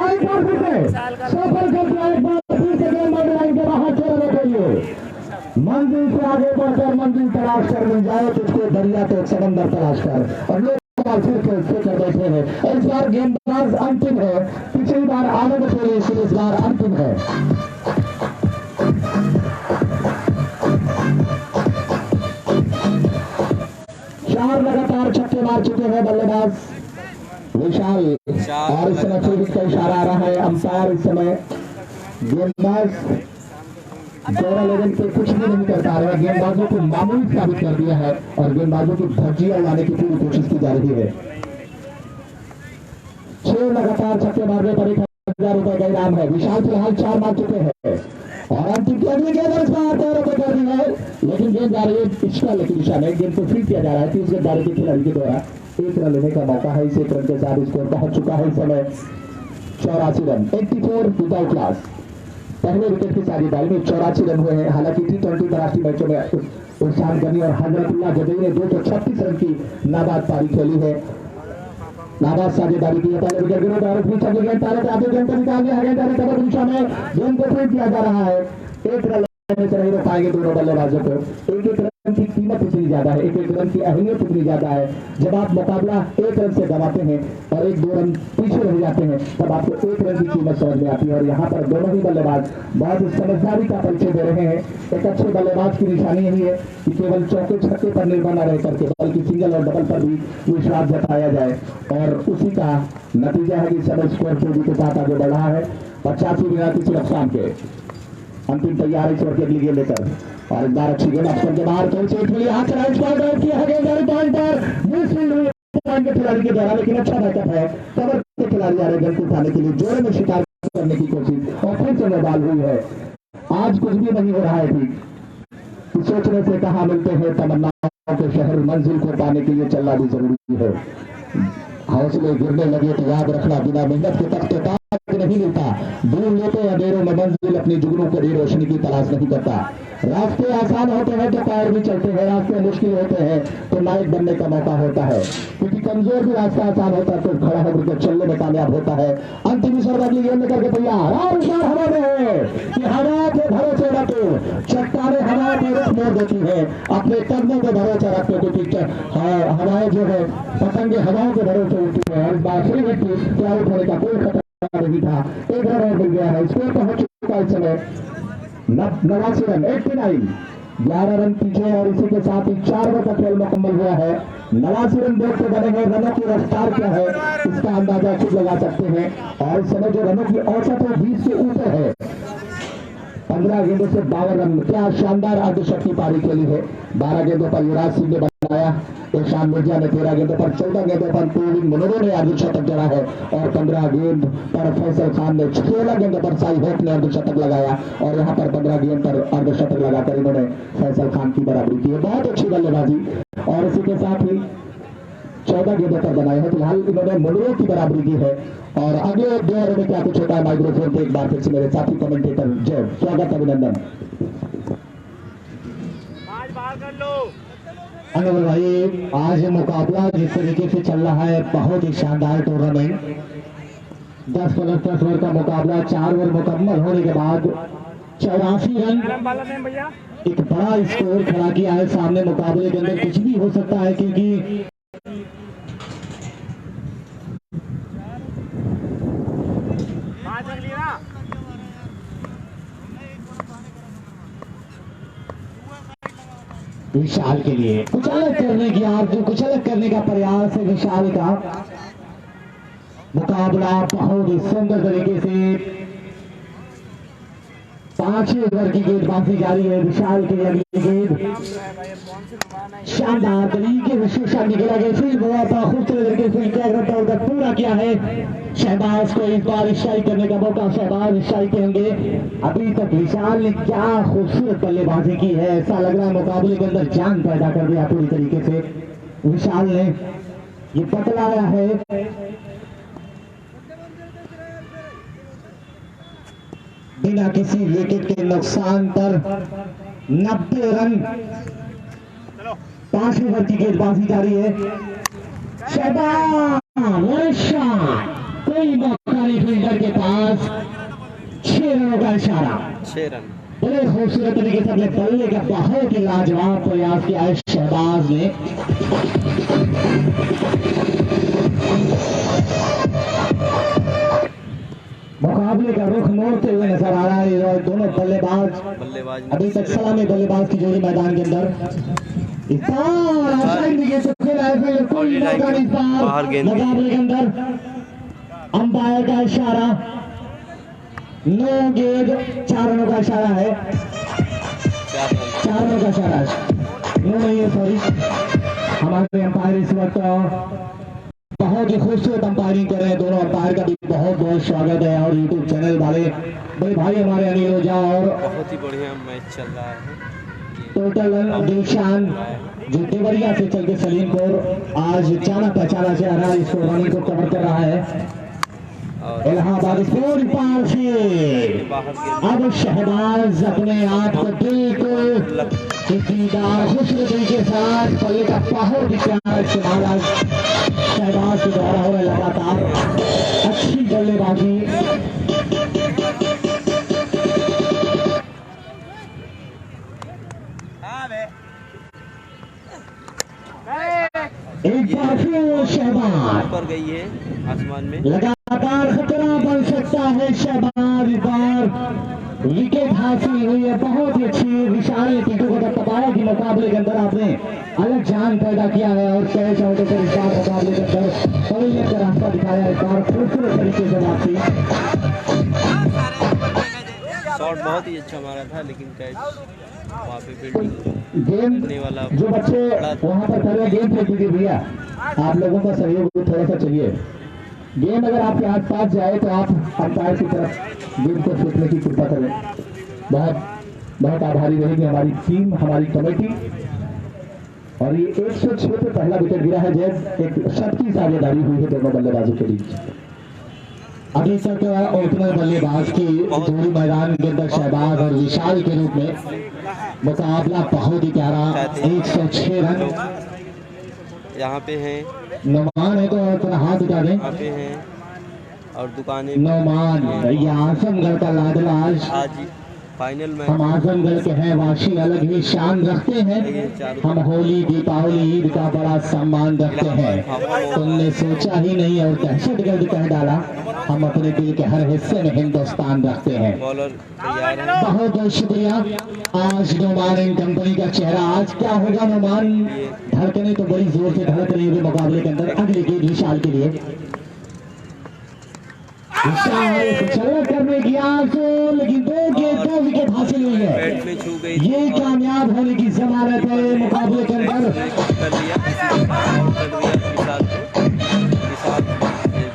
एक बार फिर से सफल करके एक बार फिर से गेंद लाइन के बाहर चलने के लिए मंजिल से आगे बढ़कर मंजिल तलाश कर मिल जाए, तुझको दरिया तो समंदर तलाश कर। और लोग फिर कर बैठे हैं। इस बार गेंदबाज अंतिम है, पिछली बार आनंद पुलिस इस बार अंतिम है। 4 लगातार छक्के मार चुके हैं बल्लेबाज विशाल, और इस समय फिर इसका इशारा आ रहा है अंपायर। इस समय गेंदबाज 11 पे कुछ भी नहीं कर पा रहे, गेंदबाजों को मामूली साबित कर दिया है, और गेंदबाजों की धज्जियां उड़ाने की पूरी कोशिश की जा रही है। 6 लगातार छक्के मारने पर 1000 रुपए का इनाम है। विशाल फिलहाल 4 मार चुके हैं, और अंतिम की अगली गेंद इस बार 13 रुपए कर दी है, लेकिन गेंद जा रही है पिछला की दिशा में। गेंद को फीड किया जा रहा है, 30 गेंदबाजी के खिलाड़ी के द्वारा 1 रन लेने का मौका है। इस 1 रन के साथ स्कोर पहुंच चुका है इस समय 84 रन, 84 विदाउट लॉस। पहले विकेट की साझेदारी में 84 रन हुए हैं। हालांकि T20 अंतर्राष्ट्रीय मैचों में उस्मान गनी और हजरतुल्लाह जदई ने 236 रन की नाबाद पारी खेली है, नाबाद साझेदारी की है। पहले विकेट गिरो और पीछे गेंद तारे आगे गेंद को निकाल दिया है, गेंद कवर दिशा में गेंद को फीड किया जा रहा है। 1 रन लेने से नहीं रोक पाएंगे दोनों बल्लेबाजों को। 1-1 रन की कीमत इतनी ज्यादा है, 1-1 रन की अहमियत इतनी ज्यादा है। जब आप मुकाबला 1 रन से गवाते हैं और 1-2 रन पीछे रह जाते हैं, तब आपको 1 रन की कीमत समझ में आती है। और यहाँ पर दोनों ही बल्लेबाज बहुत समझदारी का परिचय दे रहे हैं। एक अच्छे बल्लेबाज की निशानी यही है कि केवल चौके छक्के पर निर्भर न रह करके बल्कि सिंगल और डबल पर भी विश्वास जताया जाए, और उसी का नतीजा है कि समय स्कोर तेजी के साथ आगे बढ़ रहा है। 85 बिना किसी नुकसान के अंतिम तैयार इस ओवर के लिए लेकर, और इस बार अच्छी गेंद ऑप्शन के बाहर थोड़ी सी उठली, हाथ चला स्ट्राइक आउट किया है गेंद पॉइंट पर मिसफील्ड हुई पॉइंट के खिलाड़ी के द्वारा, लेकिन अच्छा बैकअप है। कवर के खिलाड़ी आ रहे गेंद को उठाने के लिए, जोड़े में शिकार करने की कोशिश, और फिर से बॉल हुई है। आज कुछ भी नहीं हो रहा है ठीक, सोचने से कहाँ मिलते हैं तमन्नाओं के शहर, मंजिल को पाने के लिए चलना भी जरूरी है। हौसले गिरने लगे तो याद रखना, बिना मेहनत के तख्ते ताज नहीं मिलता। ढूंढ लेते अंधेरों में मंजिल, अपनी जुगनों को रोशनी की तलाश नहीं करता। रास्ते आसान होते हैं तो पैर भी चलते हैं, रास्ते मुश्किल होते हैं तो नायक बनने का मौका होता है, क्योंकि कमजोर भी रास्ता आसान होता है तो खड़ा होकर चलने में कामयाब होता है। अंतिम ईश्वर अगली गेंद लेकर के तैयार, और इस बार हवा में है कि हवा के भरोसे रखो, चट्टाने हवा में रुख मोड़ देती है, अपने कदमों के भरोसे रखो, क्योंकि हवाएं जो है पतंगे हवाओं के भरोसे उठती है। और इस बार फ्री हिट आउट होने का कोई खतरा नहीं था। 1 रन और मिल गया है, स्कोर पहुंच चुका इस समय 89 रन 89, 11 रन पीछे और इसी के साथ ही 4 ओवर का खेल मुकम्मल हुआ है। 89 रन बोर्ड पे बने हैं। रनों की रफ्तार क्या है इसका अंदाजा खुद लगा सकते हैं। और इस समय जो रनों की औसत है 20 से ऊपर है। 15 गेंदों से 52 रन, क्या शानदार अर्धशतकी पारी खेली है। 12 गेंदों पर युवराज सिंह ने बनाया, ईशान मिर्जा ने 13 गेंदों पर, 14 गेंदों पर प्रवीण मनोरो ने अर्धशतक जड़ा है और 15 गेंद पर फैसल खान ने, 16 गेंदों पर साई होप ने अर्धशतक लगाया और यहाँ पर 15 गेंद पर अर्धशतक लगाकर इन्होंने फैसल खान की बराबरी की है। बहुत अच्छी बल्लेबाजी और इसी के साथ ही 14 गेंदों पर बनाए हैं। फिलहाल इन्होंने मनोरो की बराबरी की है और अगले 2 ओवर में क्या कुछ होता है माइक्रोफोन पे एक बार फिर से मेरे साथी कमेंटेटर जय, स्वागत अभिनंदन। अनवर भाई, आज मुकाबला जिस तरीके से चल रहा है बहुत ही शानदार टूर्नामेंट। 10+10 ओवर का मुकाबला, 4 ओवर मुकम्मल होने के बाद 84 रन, एक बड़ा स्कोर खड़ा किया है सामने। मुकाबले के अंदर कुछ भी हो सकता है क्योंकि विशाल के लिए कुछ अलग करने की आरज़ू, कुछ अलग करने का प्रयास है विशाल का। मुकाबला बहुत ही सुंदर तरीके से 5वें ओवर की गेंदबाजी जारी है। विशाल के लिए अगली गेंद शानदार तरीके से शोषा निकला गया, फिर बहुत खूबसूरत तरीके से क्या पूरा किया है। शहबाज को इस बार स्ट्राइक करने का मौका, शहबाज स्ट्राइक करेंगे। अभी तक विशाल ने क्या खूबसूरत बल्लेबाजी की है, ऐसा लग रहा है मुकाबले के अंदर जान पैदा कर दिया पूरी तरीके से विशाल ने। ये बतलाया है बिना किसी विकेट के नुकसान पर 90 रन। 5वें ओवर की गेंदबाजी जारी है। शहबाज, कोई मौका नहीं फील्डर के पास। 6 रनों का इशारा, 6 रन। बड़े खूबसूरत तरीके से अपने बल्ले का बहुत ही लाजवाब प्रयास किया है शहबाज ने। मुकाबले का रुख मोड़ते हुए नजर आ रहा है और दोनों बल्लेबाज अभी तक सलामी बल्लेबाज की जोड़ी मैदान के अंदर। मुकाबले के अंदर अंपायर का इशारा, 9 गेंद 4 रनों का इशारा है। 4 रनों का इशारा है, 9 नहीं है, सॉरी। हमारे अंपायर इस वक्त बहुत ही खूबसूरत अंपायरिंग कर रहे हैं। दोनों अंपायर का भी बहुत बहुत स्वागत है और यूट्यूब चैनल वाले बड़े भाई हमारे अनिल ओझा और बहुत ही बढ़िया मैच चल रहा है। टोटल रन दिलशान जो देवरिया से चल के सलीमपुर आज जाना पहचाना जा रहा है, इसको रनिंग को कवर कर रहा है। इलाहाबाद स्पोर्ट पार से अब शहबाज अपने आप को बिल्कुल खूबसूरत तरीके के साथ पल्ले का बहुत ही प्यारा इस्तेमाल आज शहबाज के द्वारा हो रहा है। लगातार अच्छी बल्लेबाजी, एक बार फिर शहबाज ऊपर गई है आसमान में। लगातार खतरा बन सकता है। शहबाज इस बार विकेट हासिल हुई है, बहुत ही अच्छी। विशाल ने टीटू को दबाया कि मुकाबले के अंदर आपने अलग जान पैदा किया है और कैच आउट होकर इस बार मुकाबले के अंदर पवेलियन का रास्ता दिखाया। इस बार खूबसूरत तरीके से वापसी, शॉट बहुत ही अच्छा मारा था लेकिन कैच वहाँ पे फील्डिंग गेम वाला जो बच्चे वहां पर खड़े गेम खेलते थे भैया, आप लोगों का सहयोग थोड़ा सा चाहिए। गेम अगर आपके आस पास जाए तो आप अंपायर की तरफ गेम को फेंकने की कृपा करें। बहुत बहुत आभारी रहेगी हमारी टीम, हमारी कमेटी। और ये 106 पे पहला विकेट गिरा है। जैसे एक शत की साझेदारी हुई है दोनों बल्लेबाजों के बीच। अभी तक ओपनर बल्लेबाज की जोड़ी मैदान के अंदर शहबाज और विशाल के रूप में मुकाबला बहुत ही प्यारा। 106 रन यहाँ पे हैं, नौमान है तो अपना हाथ उठा दें। यहाँ पे हैं और दुकानें। नौमान ये आजमगढ़ का लाडला, आज फाइनल में हम आजमगढ़ के हैं वासी, अलग ही शान रखते हैं। हम होली दीपावली ईद का बड़ा सम्मान रखते हैं। तुमने सोचा ही नहीं और दहशतगर्द कह डाला। हम अपने दिल के हर हिस्से में हिंदुस्तान रखते हैं। बॉलर तैयार है। बहुत बहुत शुक्रिया। आज नोमान एंड कंपनी का चेहरा, आज क्या होगा नोमान, धड़कने तो बड़ी जोर से धड़क रही है मुकाबले के अंदर। अगले गेंद विशाल के लिए, विशाल चला करने की आंसू, लेकिन दो विकेट हासिल हुई है। बैट में छू गई, ये कामयाब होने की जमानत है मुकाबले के अंदर। कर लिया विशाल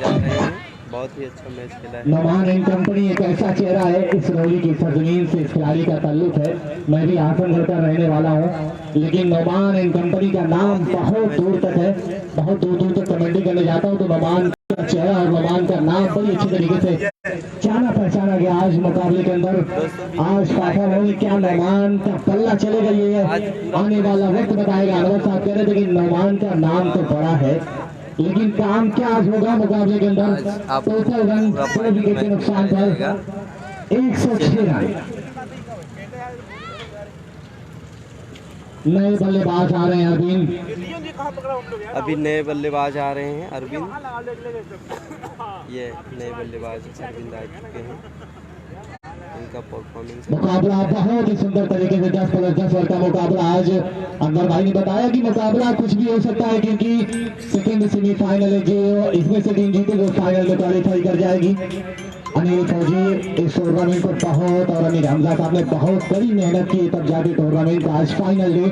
जा रहे हैं। बहुत ही अच्छा मैच खेला है। नोमान एंड कंपनी एक ऐसा चेहरा है, इस रोली की सरजमीन से इस खिलाड़ी का ताल्लुक है। मैं भी आसनगढ़ का रहने वाला हूँ, लेकिन नोमान एंड कंपनी का नाम बहुत दूर तक है। बहुत दूर दूर तक कमेंट्री करने जाता हूँ तो नोमान का चेहरा और नोमान का नाम बड़ी अच्छी तरीके से जाना पहचाना गया आज मुकाबले के अंदर। आज फाफा होने क्या नोमान का पल्ला चलेगा, ये आने वाला वक्त बताएगा। अनवर साहब कह रहे थे कि नोमान का नाम तो बड़ा है, लेकिन काम क्या आज होगा मुकाबले के अंदर। टोटल रन 2 विकेट के नुकसान पर 106 रन। नए बल्लेबाज आ रहे हैं अरविंद। अभी नए बल्लेबाज आ रहे हैं अरविंद। ये नए बल्लेबाज अरविंद आ चुके हैं। इनका परफॉर्मेंस मुकाबला बहुत ही सुंदर तरीके से 10+10 ओवर का मुकाबला। आज अनवर भाई ने बताया कि मुकाबला कुछ भी हो सकता है, क्योंकि सेकेंड सेमीफाइनल है, जो इसमें से टीम जीते वो फाइनल में क्वालिफाई कर जाएगी। अनिल फौजी इस टूर्नामेंट को बहुत, और अमीर हमजा साहब ने बहुत कड़ी मेहनत की, तब जाके टूर्नामेंट का आज फाइनल डे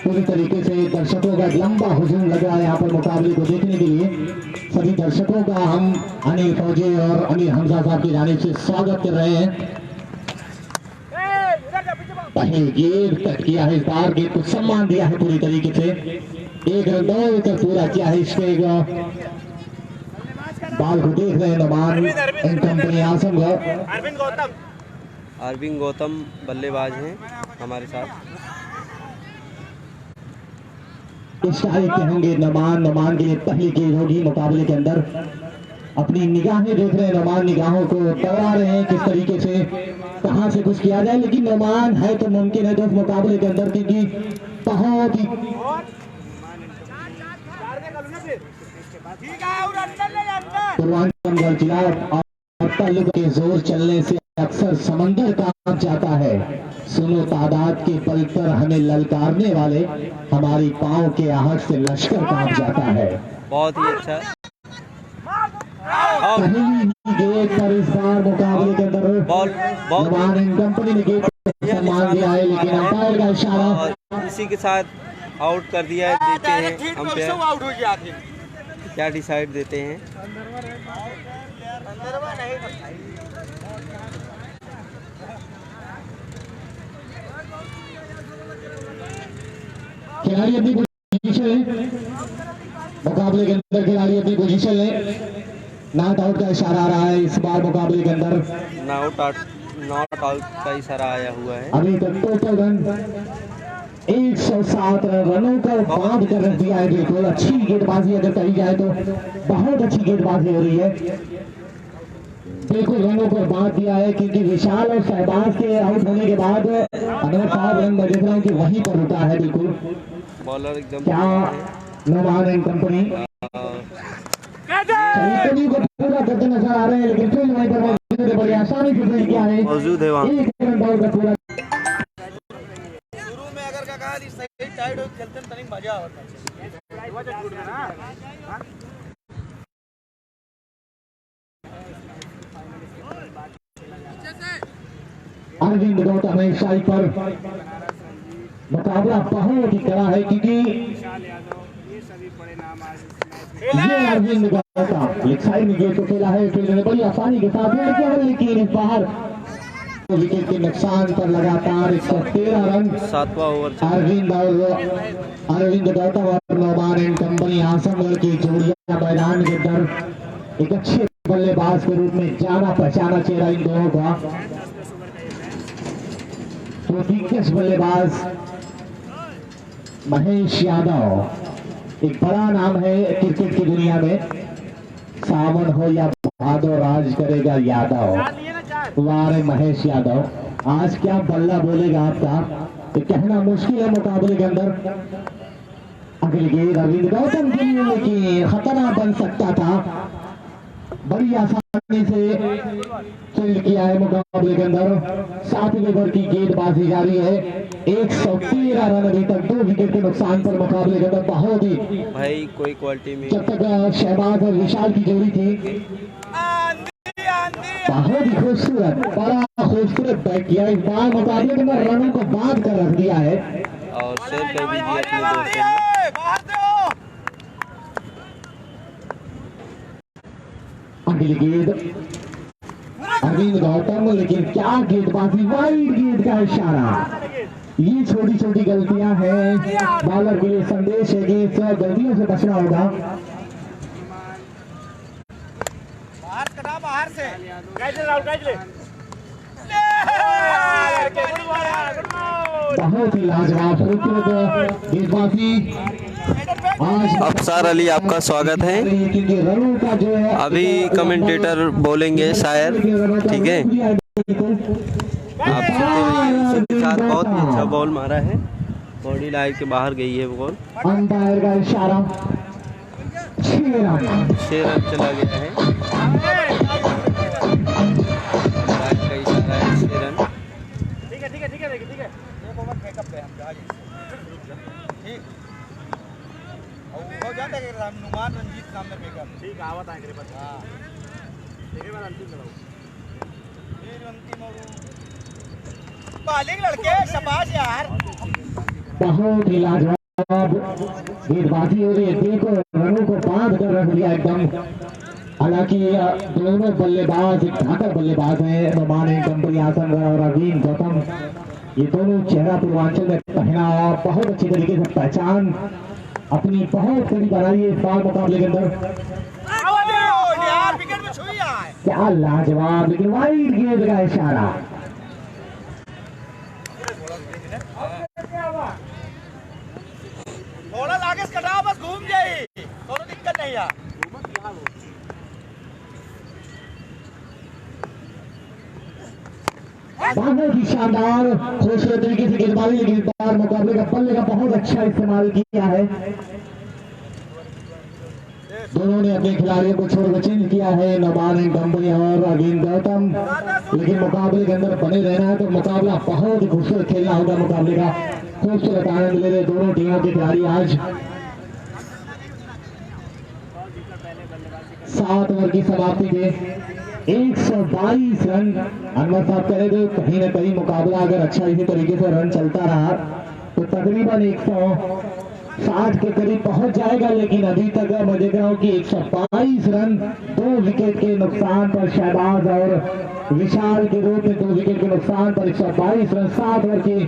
पूरी तरीके से दर्शकों का लंबा हुजूम लग रहा है यहाँ पर मुकाबले को देखने के लिए। सभी दर्शकों का हम अनिल फौजी और अमीर हमजा साहब की जानिब से स्वागत कर रहे हैं। पहले गेंद तक किया है, इस बार गेंद को सम्मान दिया है पूरी तरीके से। 1 रन 2 विकेट पूरा किया है। इसके बाल को देख रहे हैं नोमान एंड कंपनी आसमगढ़। अरविंद गौतम बल्लेबाज हैं हमारे साथ। इस तारीख के होंगे नोमान के लिए पहली गेंद होगी मुकाबले के अंदर। अपनी निगाहें देख रहे हैं नोमान, निगाहों को दौड़ा रहे हैं किस तरीके से, कहां से कुछ किया जाए। लेकिन नोमान है तो मुमकिन है दोस्त मुकाबले के अंदर, क्योंकि बहुत ही पूर्वांचल जिला और ताल्लुक के जोर चलने से अक्सर समंदर कांप जाता है। सुनो तादाद के पल पर हमें ललकारने वाले, हमारी पांव के आहट से लश्कर कांप जाता है। बहुत ही अच्छा पहली गेंद पर इस बार मुकाबले के अंदर नोमान एंड कंपनी ने गेंद को सम्मान दिया है, लेकिन अंपायर का इशारा इसी के साथ आउट कर दिया है। देखते हैं अंपायर क्या डिसाइड देते हैं। खिलाड़ी अपनी पोजीशन है, मुकाबले के अंदर खिलाड़ी अपनी पोजीशन है। नॉट आउट का इशारा आ रहा है इस बार मुकाबले के अंदर। नॉट आउट का इशारा आया हुआ है। अभी तक टोटल रन 107 रनों का बांध कर रख दिया है। बिल्कुल अच्छी गेंदबाजी अगर कही जाए तो बहुत अच्छी गेंदबाजी हो रही है। बिल्कुल रनों को बांध दिया है, क्योंकि विशाल और शहबाज के आउट होने के बाद अनवर साहब रन मैं देख रहा हूँ कि वहीं पर रुका है। बिल्कुल बॉलर एकदम क्या नोमान एंड कंपनी को पूरा करते नजर आ रहे हैं, लेकिन फिर वहीं पर मौजूद है, बड़ी आसानी से फील्ड किया है। मौजूद है वहाँ। 1 रन बॉल का पूरा शुरू में अगर का कहा सही टाइट हो खेलते हैं तनिक मजा होता है। अरविंद गौतम है साइड पर। मुकाबला बहुत ही कड़ा है, क्योंकि विशाल यादव ये सभी बड़े नाम आज इस मैच में ये अरविंद गौतम एक साइड में गेंद को खेला है, फील्ड में बड़ी आसानी के साथ, लेकिन इस बार विकेट के नुकसान पर लगातार 113 रन 7वां ओवर। अरविंद गौतम और नोमान एंड कंपनी आसमगढ़ की जोड़ियां मैदान के अंदर एक अच्छे बल्लेबाज के रूप में जाना पहचाना चेहरा इन दोनों का। तो दिग्गज बल्लेबाज महेश यादव एक बड़ा नाम है क्रिकेट की दुनिया में। सावन हो या भादो राज करेगा यादव। वारे महेश यादव, आज क्या बल्ला बोलेगा आपका तो कहना मुश्किल है मुकाबले के अंदर। अगली गेंद अरविंद गौतम के लिए, लेकिन खतरा बन सकता था। बड़ी आसानी से फील्ड किया है मुकाबले के अंदर। 7वें ओवर की गेंदबाजी जारी है। 113 रन अभी तक 2 विकेट के नुकसान पर मुकाबले के अंदर। बहुत ही भाई कोई क्वालिटी में जब तक शहबाज और विशाल की जोड़ी थी, बहुत ही खूबसूरत, बड़ा खूबसूरत बैट किया। इस बार मुकाबले के अंदर रनों को बांध कर रख दिया है। और शेयर कर दीजिए अपने दोस्तों में। अगली गेंद अरविंद गौतम, लेकिन क्या गेंदबाजी, वाइड गेंद का इशारा। ये छोटी छोटी गलतियां हैं, बॉलर के लिए संदेश है कि इस गलतियों से बचना होगा। बाहर से बहुत ही लाजवाब खूबसूरत गेंदबाजी। आज अफसार अली आपका स्वागत है। क्योंकि रनों का जो है अभी कमेंटेटर बोलेंगे शायर, ठीक है। आप सुनते साथ बहुत ही अच्छा बॉल मारा है, बॉडी लाइन के बाहर गई है बॉल। अंपायर का इशारा, 6 रन चला गया है। अंपायर का इशारा है 6 रन। ठीक है एक ओवर बैकअप पे हम जा ठीक हो जाता है कि नुमान रंजीत सामने बैकअप ठीक आवत है बस। हां ठीक है, अंतिम लगाओ फिर अंतिम और बालिंग लड़के शाबाश यार। बहुत ही लाजवाब गेंदबाजी हो रही है। देखो रनों को बांध कर रख दिया एकदम। हालांकि दोनों बल्लेबाज घातक बल्लेबाज हैं, नुमान कंपनी आसन और अरविंद गौतम। ये दोनों चेहरा पूर्वांचल में पहना, बहुत अच्छी तरीके से पहचान अपनी बहुत बड़ी बनाई है इस बार मुकाबले के अंदर। क्या लाजवाब, लेकिन वाइड गेंद का इशारा। बॉलर आगे से कटाओ, बस घूम जाए, दोनों दिक्कत नहीं है। बहुत ही शानदार खूबसूरत तरीके से गेंदबाजी, लेकिन इस बार मुकाबले का बल्ले का बहुत अच्छा इस्तेमाल किया है। दोनों ने अपने खिलाड़ियों को छोड़ चेंज किया है, नुमान कंपनी और अरविंद गौतम। लेकिन मुकाबले के अंदर बने रहना है तो मुकाबला बहुत ही खूबसूरत खेलना होगा। मुकाबले का खूबसूरत आनंद ले रहे दोनों टीमों के खिलाड़ी। आज 7 ओवर की समाप्ति पे 122 रन। अनवर साहब कह रहे थे कहीं ना कहीं मुकाबला अगर अच्छा इसी तरीके से रन चलता रहा तो तकरीबन 160 के करीब पहुंच जाएगा। लेकिन अभी तक मैं देख रहा हूं कि 122 रन 2 विकेट के नुकसान पर शहबाज और विशाल के रूप में 2 विकेट के नुकसान पर 122 रन 7 ओवर की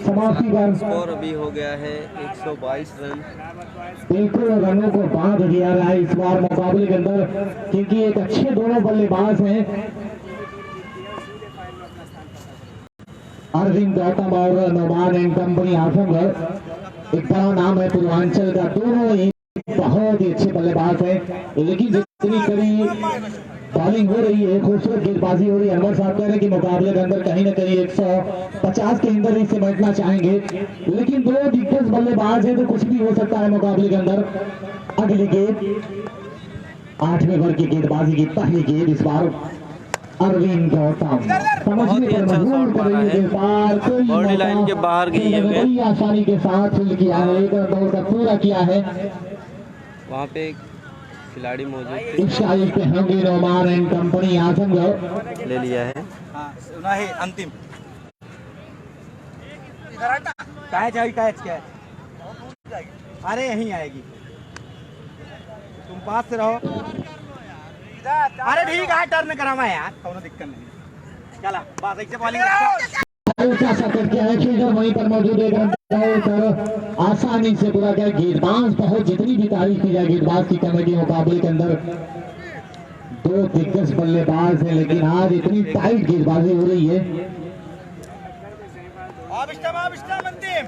समाप्ति पर स्कोर अभी हो गया है 122 रन। बिल्कुल रनों को बांध दिया रहा है इस बार मुकाबले के अंदर, क्योंकि एक अच्छे दोनों बल्लेबाज हैं, अरविंद गौतम और नुमान कंपनी आजमगढ़। एक बड़ा नाम है पूर्वांचल का, दोनों ही बहुत ही अच्छे बल्लेबाज हैं। लेकिन जितनी कड़ी बॉलिंग हो रही है, खूबसूरत गेंदबाजी हो रही है, अनवर साहब कह रहे हैं कि मुकाबले के अंदर कहीं ना कहीं 150 के अंदर ही सिमटना चाहेंगे। लेकिन 2 दिग्गज बल्लेबाज हैं तो कुछ भी हो सकता है मुकाबले के अंदर। अगली गेंद 8वें ओवर की गेंदबाजी की पहली गेंद इस बार अरविंद गौतम समझने पर मजबूर कर रही है। बॉडी लाइन के बाहर गई है, बड़ी आसानी के साथ फील्ड किया है, एक दौड़ का पूरा किया है। वहाँ पे खिलाड़ी मौजूद थे, इस साइड पे होंगे नुमान एंड कंपनी आजमगढ़। ले लिया है। हाँ सुना है अंतिम कैच आई, कैच कैच अरे यहीं आएगी, तुम पास से रहो। अरे ठीक है, टर्न करावा यार, कोनो दिक्कत नहीं। चला बस एक से बॉलिंग हल्का सा करके आए, फील्डर वहीं पर मौजूद है, आसानी से पूरा किया। गेंदबाज बहुत, जितनी भी तारीफ की जाए गेंदबाज की कमेटी मुकाबले के अंदर 2 दिग्गज बल्लेबाज हैं, लेकिन आज इतनी टाइट गेंदबाजी हो रही है। अंतिम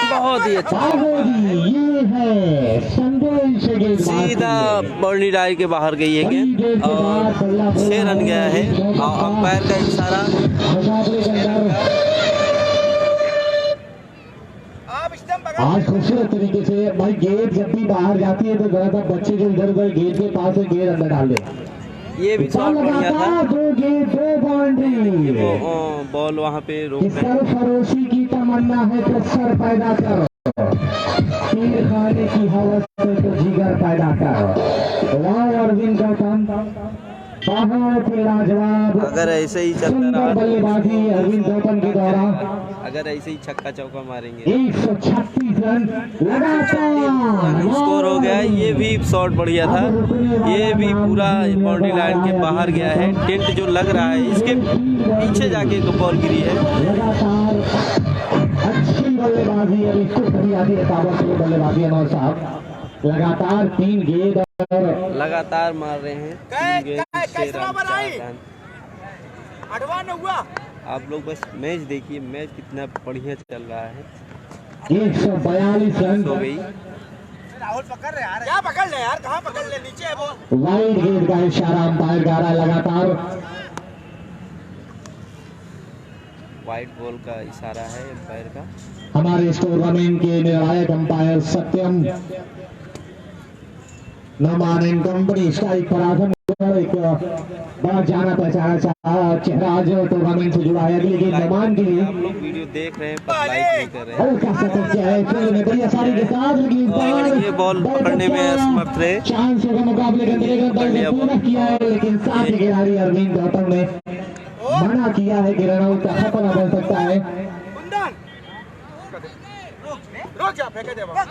बहुत ही अच्छा, ये है संदेश सीधा बॉडी लाइन के बाहर गई है गेंद और 6 रन गया है। और अंपायर का इशारा, आज खूबसूरत तरीके से भाई गेट जब भी बाहर जाती है तो ज्यादातर बच्चे जो इधर उधर गेट के पास है गेट अंदर डाल दे। ये भी शॉट बढ़िया था, दो गेट दो बाउंड्री। वो बॉल वहाँ पे रोक रहे हैं। सरफरोशी की तमन्ना है तो सर पैदा करो, तीर खाने की हवस है तो जिगर पैदा करो। वाह अरविंद गौतम बहुत ही लाजवाब अगर ऐसे ही चलता सुंदर रहा बल्लेबाजी अरविंद गौतम के द्वारा। अगर ऐसे ही छक्का चौका मारेंगे 136 रन लगातार स्कोर हो गया। ये भी शॉट बढ़िया था, ये भी पूरा बाउंड्री लाइन के बाहर गया है। टेंट जो लग रहा है इसके पीछे जाके बॉल गिरी है। लगातार अच्छी बल्लेबाजी अभी खूब बढ़िया आती है ताबड़तोड़ बल्लेबाजी अनवर साहब। लगातार 3 गेंद और लगातार मार रहे हैं 3 गेंद 6 रन 4 रन। आप लोग बस मैच देखिए, मैच कितना बढ़िया चल रहा है। 142 रन हो गई। राहुल पकड़ रहे यार, क्या पकड़ ले यार, कहाँ पकड़ ले, नीचे है वो। वाइड गेंद का इशारा अंपायर गा रहा है लगातार। वाइट बॉल का इशारा है अंपायर का। हमारे इस टूर्नामेंट के निर्णायक umpire Satyam Noman and company strike पराधन एक बड़ा जाना पहचाना चेहरा आज टूर्नामेंट से जुड़ा है। अगली गेंद नोमान के लिए आप लोग वीडियो देख रहे हैं पर लाइक नहीं कर रहे हैं। हल्का सा कब्जा है खेल में बड़ी आसानी के साथ लगी ये बॉल पकड़ने में असमर्थ रहे। चांस का मुकाबले करने का पूरा किया है लेकिन साथ ही खिलाड़ी अरविंद गौतम ने मना किया है कि रनआउट का खतरा बन सकता है। रोक जा, फेंक दे बाबा।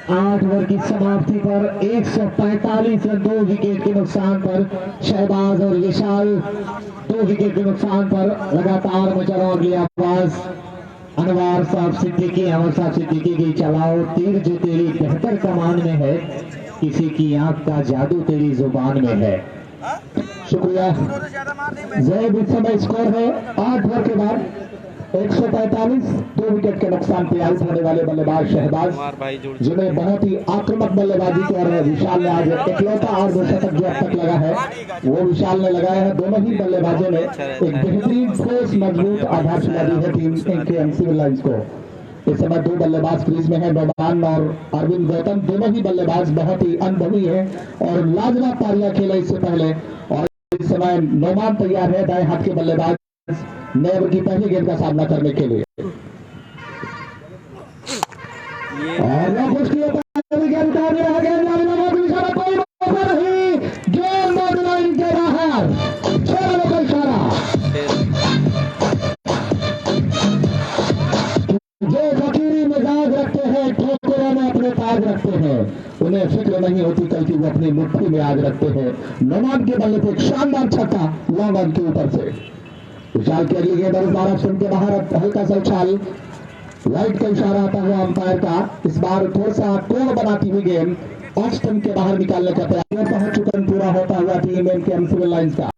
8 ओवर की समाप्ति पर 145 रन 2 विकेट के नुकसान पर शहबाज और विशाल 2 विकेट के नुकसान पर लगातार मचा अगली आवाज अनवर साहब सिद्दीकी की चलाओ तीर जो तेरी बेहतर कमान में है, किसी की आंख का जादू तेरी जुबान में है। शुक्रिया जैब। इस समय स्कोर है 8 ओवर के बाद 145 2 विकेट के नुकसान पे आउट होने वाले बल्लेबाज शहबाज, जिन्हें बहुत ही आक्रामक बल्लेबाजी की और विशाल ने आज इकलौता अर्धशतक जो अब तक लगा है वो विशाल ने लगाया है। दोनों ही बल्लेबाजों ने एक बेहतरीन ठोस मजबूत आधारशिला दी है टीम इनके सिविल लाइंस को। इस समय 2 बल्लेबाज क्रीज में है, नोमान और अरविंद गौतम। दोनों ही बल्लेबाज बहुत ही अनुभवी है और लाजवाब पारियां खेले इससे पहले। और इस समय नोमान तैयार है दाएं हाथ के बल्लेबाज नेवर की पहली गेंद का सामना करने के लिए। जो फकीरी मिजाज रखते हैं, ठोकरों में अपने ताज रखते हैं, उन्हें फिक्र नहीं होती कल की वो अपनी मुट्ठी में आज रखते हैं। नोमान के बल्ले पे एक शानदार छक्का लॉन्ग ऑन के ऊपर से। विशाल के अगली गेंद बार स्टंप के बाहर हल्का सा उछाल, लाइट का इशारा आता हुआ अंपायर का। इस बार थोड़ा सा कोण बनाती हुई गेंद ऑफ स्टंप के बाहर निकालने का प्रयास पहुंच चुका पूरा होता हुआ टीम के सिविल लाइंस का।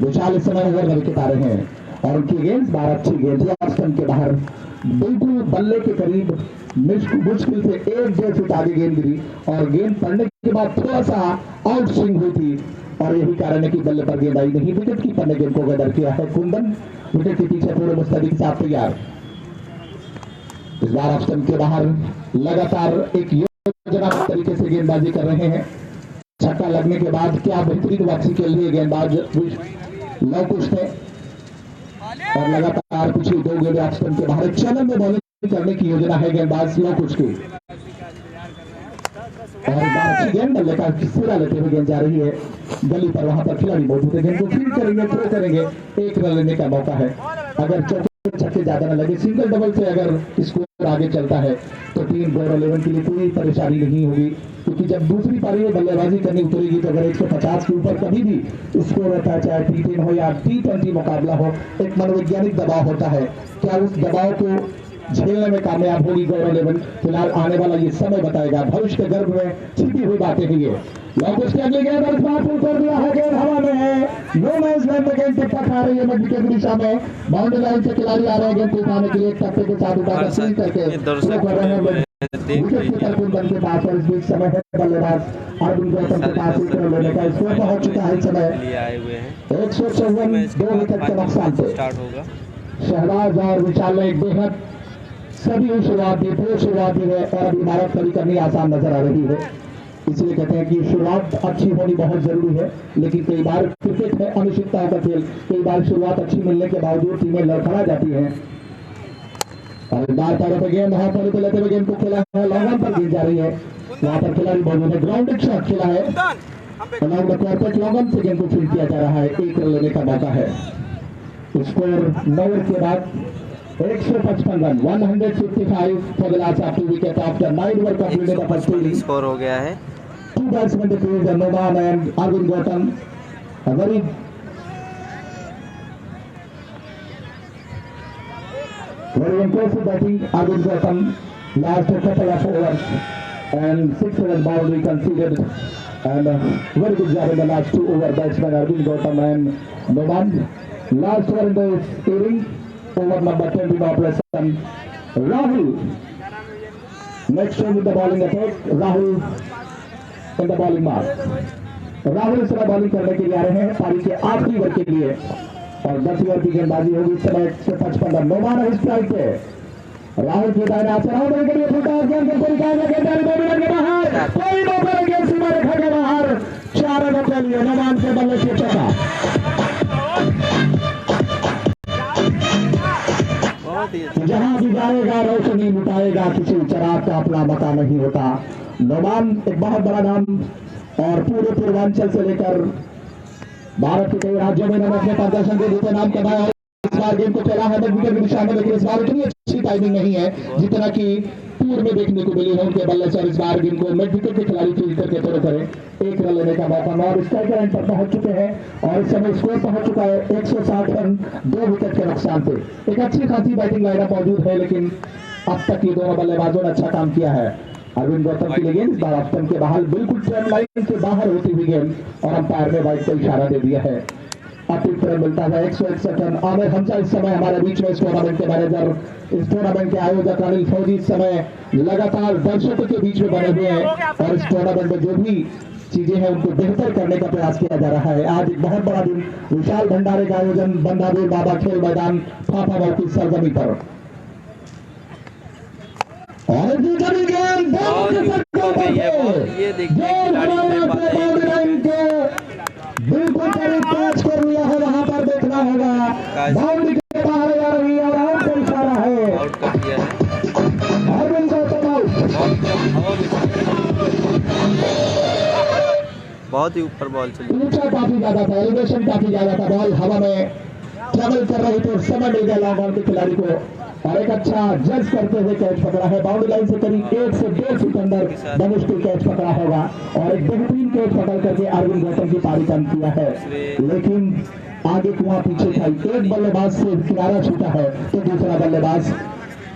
विशाल इस समय ओवर नहीं गिरा रहे हैं और उनकी गेंद बार अच्छी गेंद ऑफ स्टंप के बाहर बिल्कुल बल्ले के करीब मुश्किल से 1-1.5 फीट आगे गेंद गिरी और गेंद पड़ने के बाद थोड़ा सा आउट स्विंग हुई थी और यही कारण है कि बल्ले पर गेंद आई नहीं। विकेट कीपर ने गेंद को गदर किया है। कुंदन विकेट के पीछे पूरे मुस्तैद साथ तैयार। इस बार ऑफ स्टंप के बाहर लगातार एक योजनाबद्ध तरीके से गेंदबाजी कर रहे हैं। छक्का लगने के बाद क्या बेहतरीन वापसी के लिए गेंदबाज लवकुश ने और लगातार पिछली 2 गेंद ऑफ स्टंप के बाहर चैनल में बॉलिंग करने की योजना है गेंदबाज लवकुश की। और अच्छी गेंद बल्ले का सिरा लेते हुए गेंद जा रही है गली पर, वहां पर खिलाड़ी मौजूद है। गेंद को फील्ड करेंगे, थ्रो करेंगे, 1 रन लेने का मौका है। अगर चौके छक्के ज्यादा न लगे, सिंगल डबल से अगर स्कोर आगे चलता है तो टीम गौरव 11 के लिए कोई परेशानी नहीं होगी, क्योंकि जब दूसरी पारी में बल्लेबाजी करनी उतरेगी तो अगर 150 के ऊपर कभी भी स्कोर रहता है, चाहे T10 हो या T20 मुकाबला हो, एक मनोवैज्ञानिक दबाव होता है। क्या उस दबाव को झेलने में कामयाब होगी गौरव 11? फिलहाल आने वाला ये समय बताएगा। भविष्य के गर्भ में छिपी हुई बातें हैं ये। लॉन्ग के अगली गेंद कर दिया है, गेंद हवा में है। नो मैच लाइन में गेंद टिप्पा खा रही है मध्य की दिशा में। बाउंड्री लाइन से खिलाड़ी आ रहे हैं गेंद उठाने के लिए, टप्पे के साथ उठाकर स्विंग करके कर रहे हैं। विकेट कीपर कुंदन के पास और इस बीच समय है बल्लेबाज अरविंद गौतम के पास 1 रन लेने का स्कोर पहुंच चुका है। इस समय 154 2 विकेट के नुकसान पे शहबाज और विशाल ने एक बेहद सभी शुरुआती दो शुरुआती है और अभी इमारत खड़ी करनी आसान नजर आ रही है। इसलिए कहते हैं कि शुरुआत अच्छी होनी बहुत जरूरी है, लेकिन कई बार क्रिकेट है अनिश्चितताओं का खेल, कई बार शुरुआत अच्छी मिलने के बावजूद टीमें लड़खड़ा जाती हैं। और बार पैरों पर गेंद हाथ पैरों पर लेते हुए गेंद को खेला है, लॉन्ग ऑन पर गिर जा रही है, वहां पर खिलाड़ी मौजूद है, ग्राउंडेड शॉट खेला है, लॉन्ग ऑन से गेंद को फील्ड किया जा रहा है, 1 रन लेने का मौका है। स्कोर 9 ओवर के बाद 155 run 155 for the last after wicket after 9 over completed the first inning. Score हो गया है। Two batsmen defeated the Noman and Arvind Gautam. A very impressive batting. Arvind Gautam last a couple of overs and 6 run boundary conceded, and very good job in the last 2 over batsman Arvind Gautam and Noman. Last over in the inning, over number 20 in operation. Rahul next one with the bowling attack. Rahul in the bowling mark. Rahul इस समय bowling करने के लिए आ रहे हैं पारी के आखिरी ओवर के लिए, और 10 ओवर की गेंदबाजी होगी इस समय 155 रन। नौमान इस स्ट्राइक पे राहुल की दायरा से राहुल के लिए छोटा गेंद को निकालने के लिए 2 रन के बाहर, कोई नो करेंगे सीमा रेखा के बाहर, 4 रनों के लिए नौमान के बल्ले से चौका। जहां भी जाएगा रोशनी लुटाएगा, किसी चराग का अपना मता नहीं होता। नौमान एक बहुत बड़ा नाम और पूरे पूर्वांचल से लेकर भारत के कई राज्यों में उन्होंने अपने प्रदर्शन के रूप में नाम कमाया। इस बार गेंद को चला है विकेट की दिशा में, लेकिन इस बार इतनी अच्छी टाइमिंग नहीं है जितना कि पूर्व में देखने को मिली है उनके बल्ले से। इस बार गेंद को मिड विकेट के खिलाड़ी फील्ड करके थोड़े करें 1 रन लेने का मौका, और स्ट्राइकर एंड पर पहुंच चुके हैं और इस समय स्कोर पहुंच चुका है 160 रन 2 विकेट के नुकसान पे। एक अच्छी खासी बैटिंग लाइनअप मौजूद है, लेकिन अब तक ये दोनों बल्लेबाजों ने अच्छा काम किया है। अरविंद गौतम की गेंद इस बार ऑप्शन के बाहर बिल्कुल ट्रेन लाइन से बाहर होती हुई गेंद, और अंपायर ने वाइड को इशारा दे दिया है। अतिरिक्त रन मिलता है 161 रन। आमिर हमजा इस समय हमारे बीच में, इस टूर्नामेंट के मैनेजर, इस टूर्नामेंट के आयोजक अनिल फौजी इस समय लगातार दर्शकों के बीच में बने हुए हैं और इस टूर्नामेंट में जो भी चीजें हैं उनको बेहतर करने का प्रयास किया जा रहा है। आज एक बहुत बड़ा दिन, विशाल भंडारे का आयोजन बंदावीर बाबा खेल मैदान फाफाबाद की सरजमी पर, और ये देखिए बिल्कुल कैच कर लिया है, वहां पर देखना होगा, बाउंड्री के बाहर आ रही है और आउट का इशारा है, आउट कर दिया है। अरविंद गौतम बहुत ही ऊपर बॉल चली, ऊंचा काफी ज्यादा था, एलिवेशन काफी ज्यादा था, बॉल हवा में ट्रेवल कर रही थी, समय मिल गया लॉन्ग ऑन के खिलाड़ी को और एक अच्छा जज करते हुए कैच पकड़ा है। बाउंड्री लाइन से करीब 1 से 1.5 फीट अंदर मुश्किल कैच पकड़ा होगा और एक बेहतरीन कैच पकड़ करके अरविंद गौतम की पारी कम किया है, लेकिन आगे कुआं पीछे था। एक बल्लेबाज से किनारा छूटा है तो दूसरा बल्लेबाज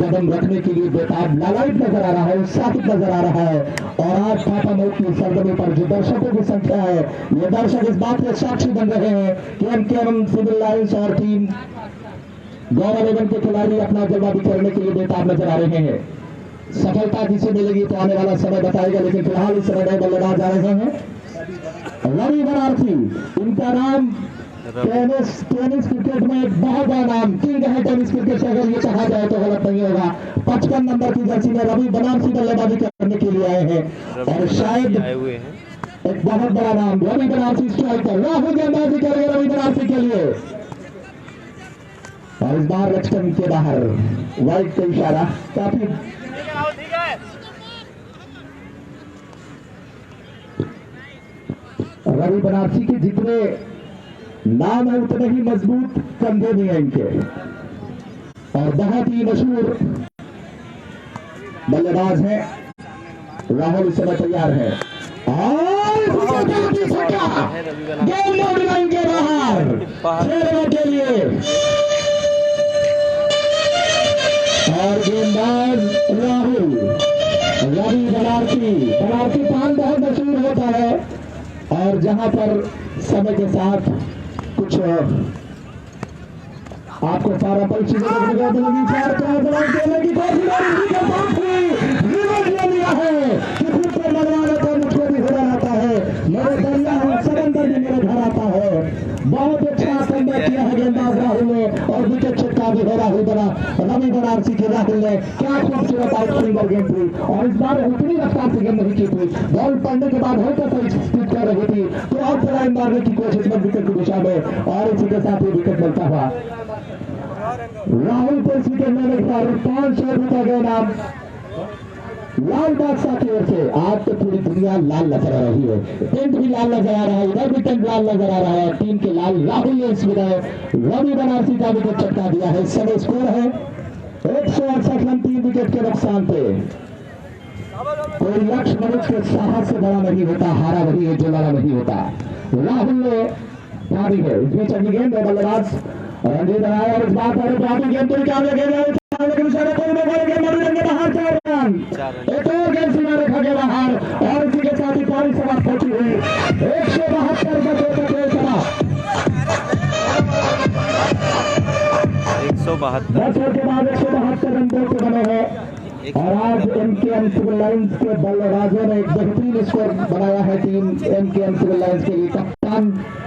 कदम रखने के लिए बेताब लालायित नजर आ रहा है, उत्साहित नजर आ रहा है। और आज फाफाबाद की सरजमी पर जो दर्शकों की संख्या है, ये दर्शक इस बात के साक्षी बन रहे हैं कि एमकेएम सिविल लाइंस और टीम गौरव एवं के खिलाड़ी अपना जलवा बिखेरने के लिए बेताब नजर आ रहे हैं। सफलता किसे मिलेगी तो आने वाला समय बताएगा, लेकिन फिलहाल इस समय नए बल्लेबाज आ रहे हैं। रवि बनारसी, इनका नाम टेनिस क्रिकेट में एक बहुत बड़ा नाम, किंग है टेनिस क्रिकेट से अगर ये कहा जाए तो गलत नहीं होगा। 55 नंबर की जर्सी में रवि बनारसी बल्लेबाजी करने के लिए आए हैं और शायद आए हुए हैं। एक बहुत बड़ा नाम रवि बनारसी स्ट्राइकर, राहुल गेंदबाजी करेंगे रवि बनारसी के लिए, और इस बार लक्ष्मण के बाहर वाइड का इशारा। काफी रवि बनारसी के जितने नाम है उतने ही मजबूत कंधे भी हैं इनके, और बहुत ही मशहूर बल्लेबाज हैं। राहुल इस समय तैयार है और गेंद लाइन के बाहर 6 रनों के लिए, और गेंदबाज राहुल रवि बनारसी पान बहुत मशहूर होता है, और जहां पर समय के साथ कुछ आपको पारंपरिक चीजें देखने को मिलेगी। 4 देने की लिया है कि खुद को मनवाने को मुझको भी घर आता है, मेरे दरिया और समंदर भी मेरे घर आता है। बहुत अच्छा कमबैक किया है गेंदबाज राहुल ने और विकेट छक्का भी हो राहुल रवि बनारसी के राहुल ने क्या खूबसूरत आउटस्विंगर गेंद थी और इस बार उतनी रफ्तार से गेंद नहीं की थी। बॉल पड़ने के बाद हल्का सा स्पीड कर रही थी तो और लाइन मारने की कोशिश में विकेट की दिशा में और इसी के साथ ही विकेट मिलता हुआ राहुल को इस विकेट लेने के बाद 500 रुपए का इनाम लाल बादशाह की ओर से। आज तो पूरी दुनिया लाल नजर आ रही है, टेंट भी लाल नजर आ रहा है, इधर भी टेंट लाल नजर आ रहा है। टीम के लाल राहुल ने इस विदाई रवि बनारसी का विकेट चटका दिया है। इस समय स्कोर है 168 रन 3 विकेट के नुकसान पे। कोई लक्ष्य मनुष्य के साहस से बड़ा नहीं होता, हारा वही है जो लड़ा नहीं होता। राहुल ने पारी है इस बीच अगली गेंद बल्लेबाज रणजीत राय और इस बार पर गेंद तो क्या गेंद बाहर 4 रन, एक और गेंद सीमा रखा गया बाहर और इसी के साथ ही पारी समाप्त होती हुई 172 का खेल समाप्त। 172 के बाद 172 रन दो के बने हैं और आज एमकेएम सिविल लाइंस के बल्लेबाजों ने एक बेहतरीन स्कोर बनाया है। टीम एमकेएम सिविल लाइंस के लिए कप्तान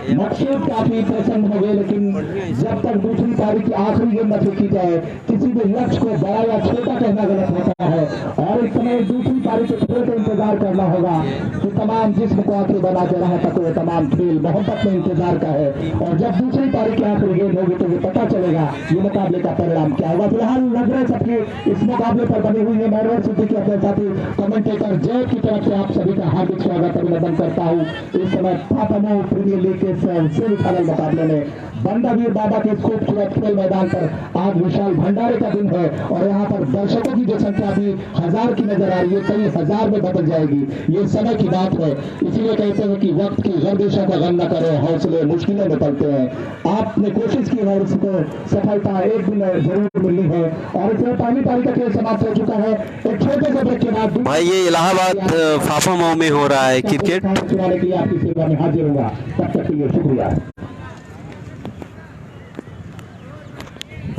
मकसूद काफी प्रसन्न हो गए, लेकिन जब तक दूसरी पारी की आखिरी गेंद न फेंकी जाए किसी भी लक्ष्य को बड़ा या छोटा कहना गलत होता है और इस समय दूसरी पारी के खेल का इंतजार करना होगा कि तमाम जिस्म को आखिर बना के रहा तक वो तमाम खेल मोहब्बत में इंतजार का है और जब दूसरी पारी की आखिरी गेंद होगी तो ये पता चलेगा ये मुकाबले का परिणाम क्या होगा। फिलहाल नजरें सबकी इस मुकाबले पर बनी हुई है। मैं सिद्दीकी अपने साथी कमेंटेटर जय की तरफ से आप सभी का हार्दिक स्वागत अभिनंदन करता हूँ। इस समय पापनो प्रीमियर लीग के सेमीफाइनल मुकाबले में बंदावीर बाबा के खूबसूरत खेल मैदान पर आज विशाल भंडारे का दिन है और यहाँ पर दर्शकों की जो संख्या भी 1000 की नजर आ रही है, कई हजार में बदल जाएगी। ये समय की बात है, इसीलिए कहते हैं कि वक्त की गर्दिशों का गम न करें, हौसले मुश्किलें में पड़ते हैं। आपने कोशिश की है, उसको सफलता एक दिन जरूर मिलनी है और इसमें पहली पारी का खेल समाप्त हो चुका है। एक छोटे से ब्रेक के बाद भाई ये इलाहाबाद फाफा में हो रहा है क्रिकेट। आपकी सेवा में हाजिर होगा, तब तक के लिए शुक्रिया।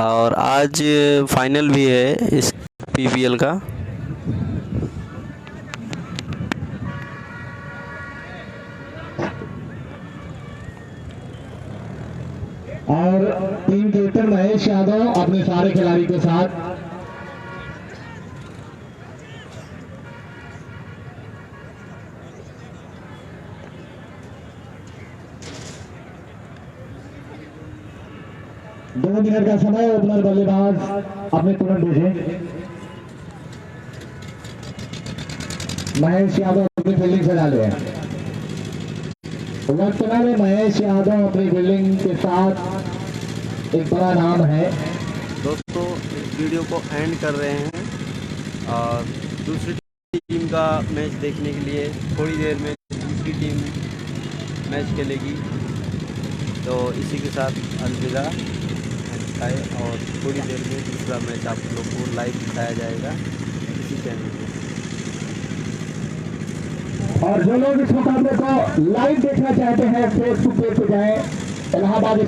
और आज फाइनल भी है इस पीवीएल का। और टीम कैप्टन महेश यादव अपने सारे खिलाड़ी के साथ दो मिनट का समय ओपनर बल्लेबाज अपने तुरंत भेजे। महेश यादव अपनी फील्डिंग से डाले हैं। वक्त में महेश यादव अपनी फील्डिंग के साथ एक बड़ा नाम है। दोस्तों इस वीडियो को एंड कर रहे हैं और दूसरी टीम का मैच देखने के लिए थोड़ी देर में दूसरी टीम मैच खेलेगी, तो इसी के साथ अलविदा और थोड़ी देर में दूसरा मैच आप लोग को लाइव दिखाया जाएगा इसी चैनल पे। और जो लोग इस मुकाबले को लाइव देखना चाहते हैं फेसबुक पेज पे जाएं, इलाहाबाद